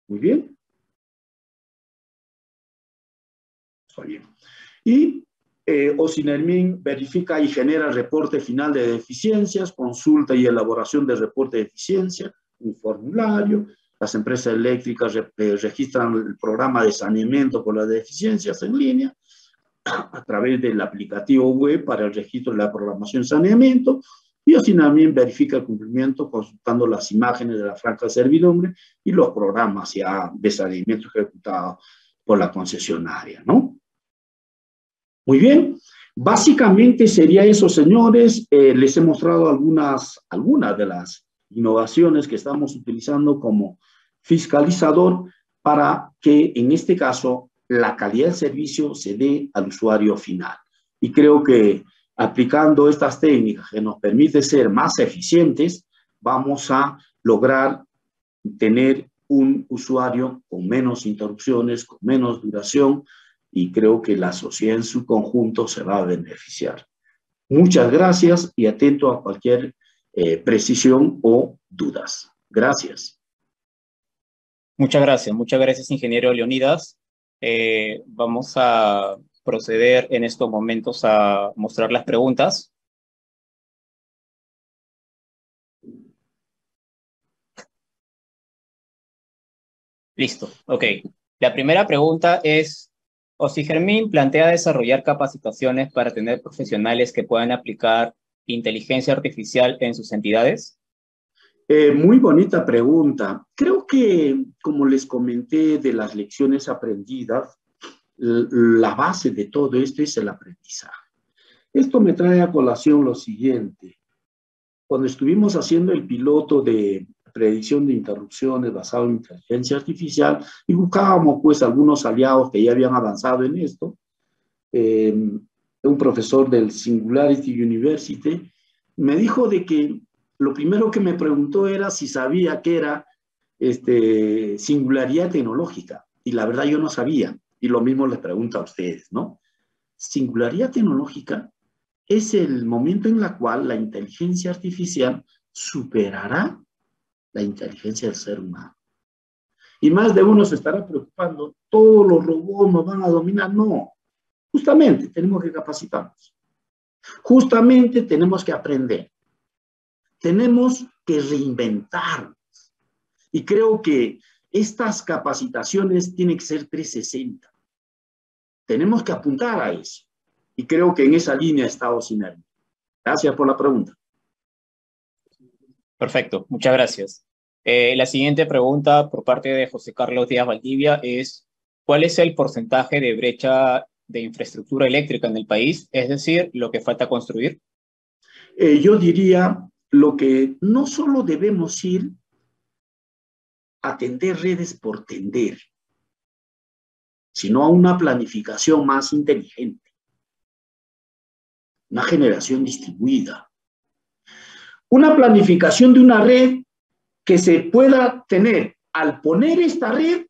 Muy bien. Está bien. Y OSINERMIN verifica y genera el reporte final de deficiencias, consulta y elaboración del reporte de eficiencia, un formulario. Las empresas eléctricas registran el programa de saneamiento por las deficiencias en línea a través del aplicativo web para el registro de la programación de saneamiento, y OSINERMIN verifica el cumplimiento consultando las imágenes de la franja de servidumbre y los programas ya de saneamiento ejecutados por la concesionaria, ¿no? Muy bien, básicamente sería eso, señores. Les he mostrado algunas de las innovaciones que estamos utilizando como fiscalizador para que, en este caso, la calidad del servicio se dé al usuario final. Y creo que aplicando estas técnicas que nos permiten ser más eficientes, vamos a lograr tener un usuario con menos interrupciones, con menos duración, y creo que la sociedad en su conjunto se va a beneficiar. Muchas gracias y atento a cualquier precisión o dudas. Gracias. Muchas gracias, ingeniero Leonidas. Vamos a proceder en estos momentos a mostrar las preguntas. Listo, ok. La primera pregunta es: OSINERMIN plantea desarrollar capacitaciones para tener profesionales que puedan aplicar inteligencia artificial en sus entidades. Muy bonita pregunta. Creo que, como les comenté de las lecciones aprendidas, la base de todo esto es el aprendizaje. Esto me trae a colación lo siguiente. Cuando estuvimos haciendo el piloto de predicción de interrupciones basado en inteligencia artificial y buscábamos pues algunos aliados que ya habían avanzado en esto, un profesor del Singularity University me dijo de que lo primero que me preguntó era si sabía qué era singularidad tecnológica, y la verdad yo no sabía, y lo mismo les pregunto a ustedes, ¿no? Singularidad tecnológica es el momento en el cual la inteligencia artificial superará la inteligencia del ser humano. Y más de uno se estará preocupando, todos los robots nos van a dominar. No, justamente tenemos que capacitarnos. Justamente tenemos que aprender. Tenemos que reinventarnos. Y creo que estas capacitaciones tienen que ser 360. Tenemos que apuntar a eso. Y creo que en esa línea está Ocinermi. Gracias por la pregunta. Perfecto, muchas gracias. La siguiente pregunta por parte de José Carlos Díaz Valdivia es, ¿cuál es el porcentaje de brecha de infraestructura eléctrica en el país? Es decir, lo que falta construir. Yo diría lo que no solo debemos ir a tender redes por tender, sino a una planificación más inteligente, una generación distribuida, una planificación de una red que se pueda tener. Al poner esta red,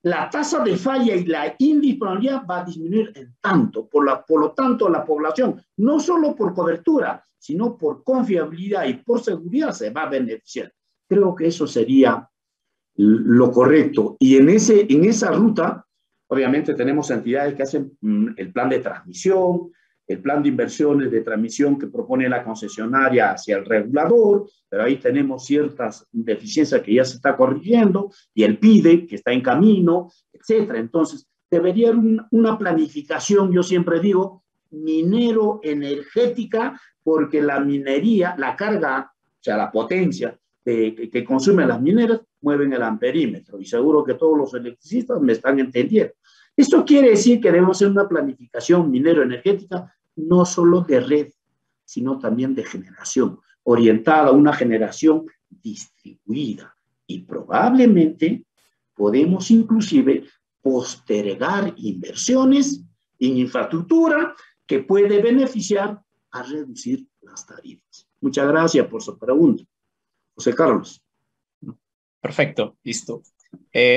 la tasa de falla y la indisponibilidad va a disminuir en tanto. Por lo tanto, la población, no solo por cobertura, sino por confiabilidad y por seguridad, se va a beneficiar. Creo que eso sería lo correcto. Y en esa ruta, obviamente tenemos entidades que hacen el plan de transmisión, el plan de inversiones de transmisión que propone la concesionaria hacia el regulador, pero ahí tenemos ciertas deficiencias que ya se está corrigiendo, y el PIDE, que está en camino, etcétera. Entonces, debería haber una planificación, yo siempre digo, minero-energética, porque la minería, la carga, o sea, la potencia que consumen las mineras, mueven el amperímetro, y seguro que todos los electricistas me están entendiendo. Esto quiere decir que debemos hacer una planificación minero-energética no solo de red, sino también de generación, orientada a una generación distribuida. Y probablemente podemos inclusive postergar inversiones en infraestructura que puede beneficiar a reducir las tarifas. Muchas gracias por su pregunta, José Carlos. Perfecto, listo.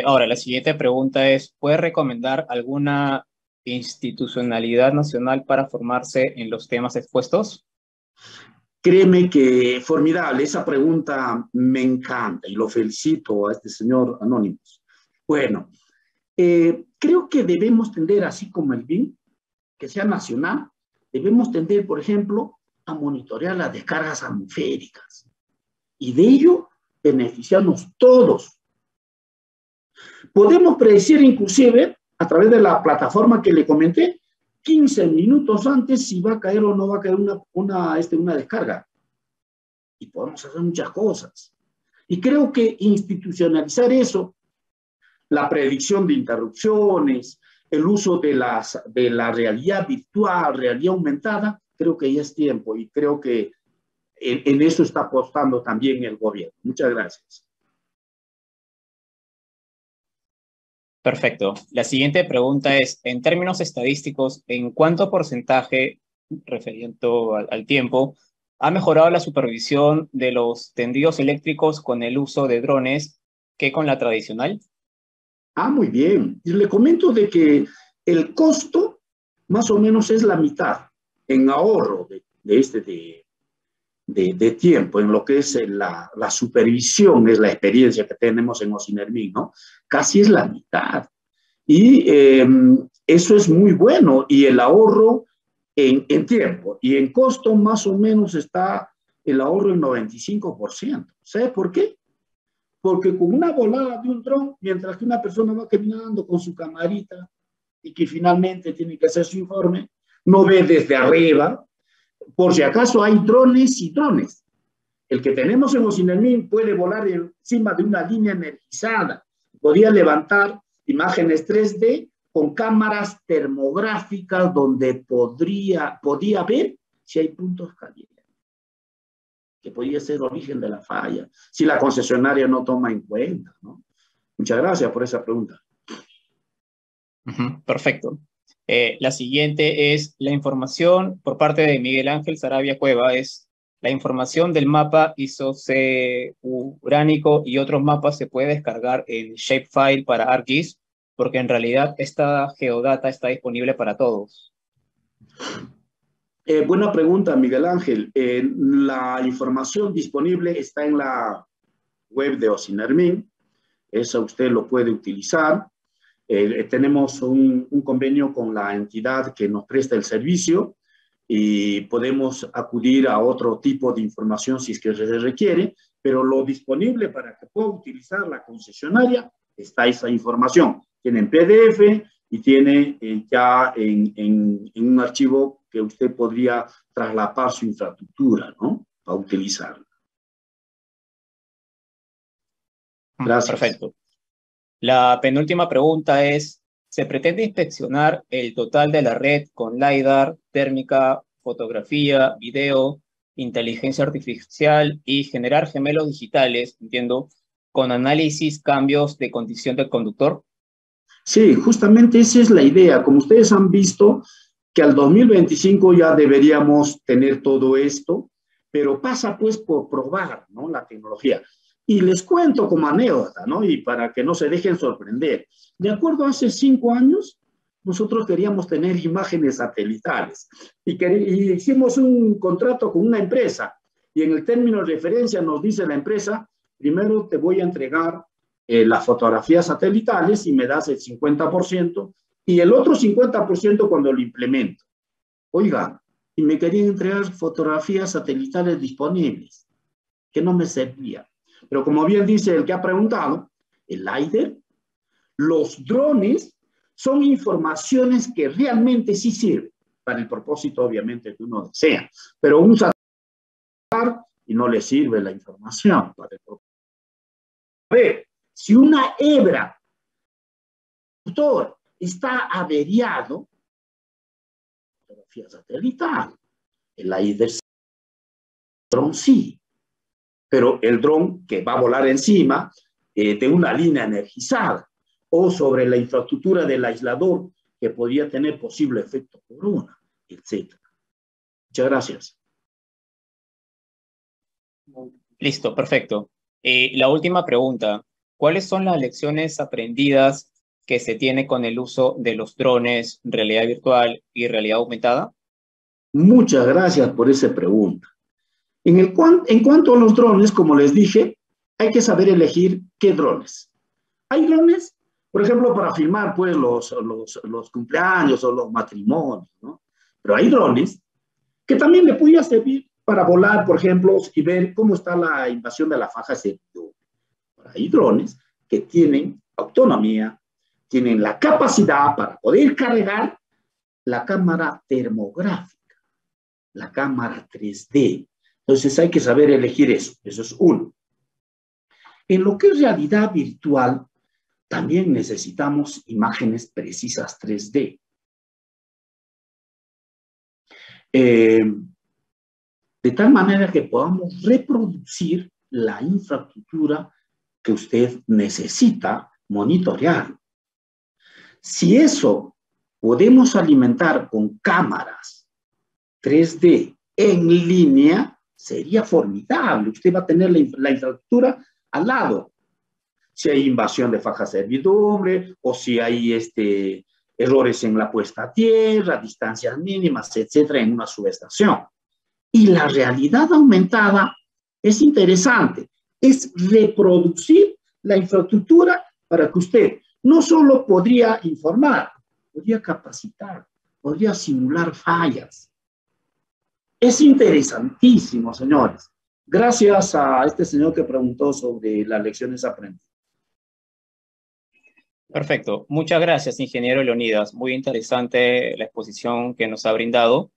Ahora, la siguiente pregunta es, ¿puede recomendar alguna institucionalidad nacional para formarse en los temas expuestos? Créeme que formidable, esa pregunta me encanta y lo felicito a este señor Anónimos. Bueno, creo que debemos tender, así como el BIM, que sea nacional, debemos tender, por ejemplo, a monitorear las descargas atmosféricas y de ello beneficiarnos todos. Podemos predecir inclusive, a través de la plataforma que le comenté, 15 minutos antes si va a caer o no va a caer una descarga. Y podemos hacer muchas cosas. Y creo que institucionalizar eso, la predicción de interrupciones, el uso de la realidad virtual, realidad aumentada, creo que ya es tiempo y creo que en eso está apostando también el gobierno. Muchas gracias. Perfecto. La siguiente pregunta es, en términos estadísticos, ¿en cuánto porcentaje, referiendo al tiempo, ha mejorado la supervisión de los tendidos eléctricos con el uso de drones que con la tradicional? Muy bien. Y le comento de que el costo más o menos es la mitad en ahorro de tiempo, en lo que es la supervisión, es la experiencia que tenemos en Ocinermi, ¿no? Casi es la mitad. Y eso es muy bueno. Y el ahorro en tiempo y en costo más o menos está el ahorro en 95%. ¿Sabe por qué? Porque con una volada de un dron, mientras que una persona va caminando con su camarita y que finalmente tiene que hacer su informe, no ve desde arriba. Por si acaso hay drones y drones. El que tenemos en Ocinermi puede volar encima de una línea energizada. Podía levantar imágenes 3D con cámaras termográficas donde podía ver si hay puntos calientes, que podía ser origen de la falla, si la concesionaria no toma en cuenta, ¿no? Muchas gracias por esa pregunta. Perfecto. La siguiente es la información por parte de Miguel Ángel Sarabia Cueva, es la información del mapa ISOC uránico y otros mapas se puede descargar en Shapefile para ArcGIS, porque en realidad esta geodata está disponible para todos. Buena pregunta, Miguel Ángel. La información disponible está en la web de Ocinermi. Eso usted lo puede utilizar. Tenemos un convenio con la entidad que nos presta el servicio y podemos acudir a otro tipo de información si es que se requiere, pero lo disponible para que pueda utilizar la concesionaria está esa información. Tiene en PDF y tiene ya en un archivo que usted podría traslapar su infraestructura, ¿no? Para utilizarla. Gracias. Perfecto. La penúltima pregunta es, ¿se pretende inspeccionar el total de la red con LiDAR, térmica, fotografía, video, inteligencia artificial y generar gemelos digitales, entiendo, con análisis, cambios de condición del conductor? Sí, justamente esa es la idea. Como ustedes han visto, que al 2025 ya deberíamos tener todo esto, pero pasa pues por probar, ¿no?, la tecnología. Y les cuento como anécdota, ¿no?, y para que no se dejen sorprender. De acuerdo a hace 5 años, nosotros queríamos tener imágenes satelitales y hicimos un contrato con una empresa y en el término de referencia nos dice la empresa, primero te voy a entregar las fotografías satelitales y me das el 50% y el otro 50% cuando lo implemento. Oiga, y me querían entregar fotografías satelitales disponibles, que no me servía. Pero como bien dice el que ha preguntado, el LiDAR, los drones son informaciones que realmente sí sirven para el propósito, obviamente, que uno desea. Pero un satélite y no le sirve la información para el propósito. A ver, si una hebra está averiado, fotografía satelital, el LiDAR dron sí, pero el dron que va a volar encima de una línea energizada o sobre la infraestructura del aislador que podría tener posible efecto corona, etc. Muchas gracias. Listo, perfecto. La última pregunta, ¿cuáles son las lecciones aprendidas que se tiene con el uso de los drones, realidad virtual y realidad aumentada? Muchas gracias por esa pregunta. En cuanto a los drones, como les dije, hay que saber elegir qué drones. Hay drones, por ejemplo, para filmar pues, los cumpleaños o los matrimonios, ¿no? Pero hay drones que también le podría servir para volar, por ejemplo, y ver cómo está la invasión de la faja servidumbre. Hay drones que tienen autonomía, tienen la capacidad para poder cargar la cámara termográfica, la cámara 3D. Entonces hay que saber elegir eso. Eso es uno. En lo que es realidad virtual, también necesitamos imágenes precisas 3D. De tal manera que podamos reproducir la infraestructura que usted necesita monitorear. Si eso podemos alimentar con cámaras 3D en línea, sería formidable. Usted va a tener la infraestructura al lado. Si hay invasión de faja servidumbre o si hay errores en la puesta a tierra, distancias mínimas, etcétera, en una subestación. Y la realidad aumentada es interesante. Es reproducir la infraestructura para que usted no solo podría informar, podría capacitar, podría simular fallas. Es interesantísimo, señores. Gracias a este señor que preguntó sobre las lecciones aprendidas. Perfecto. Muchas gracias, ingeniero Leonidas. Muy interesante la exposición que nos ha brindado.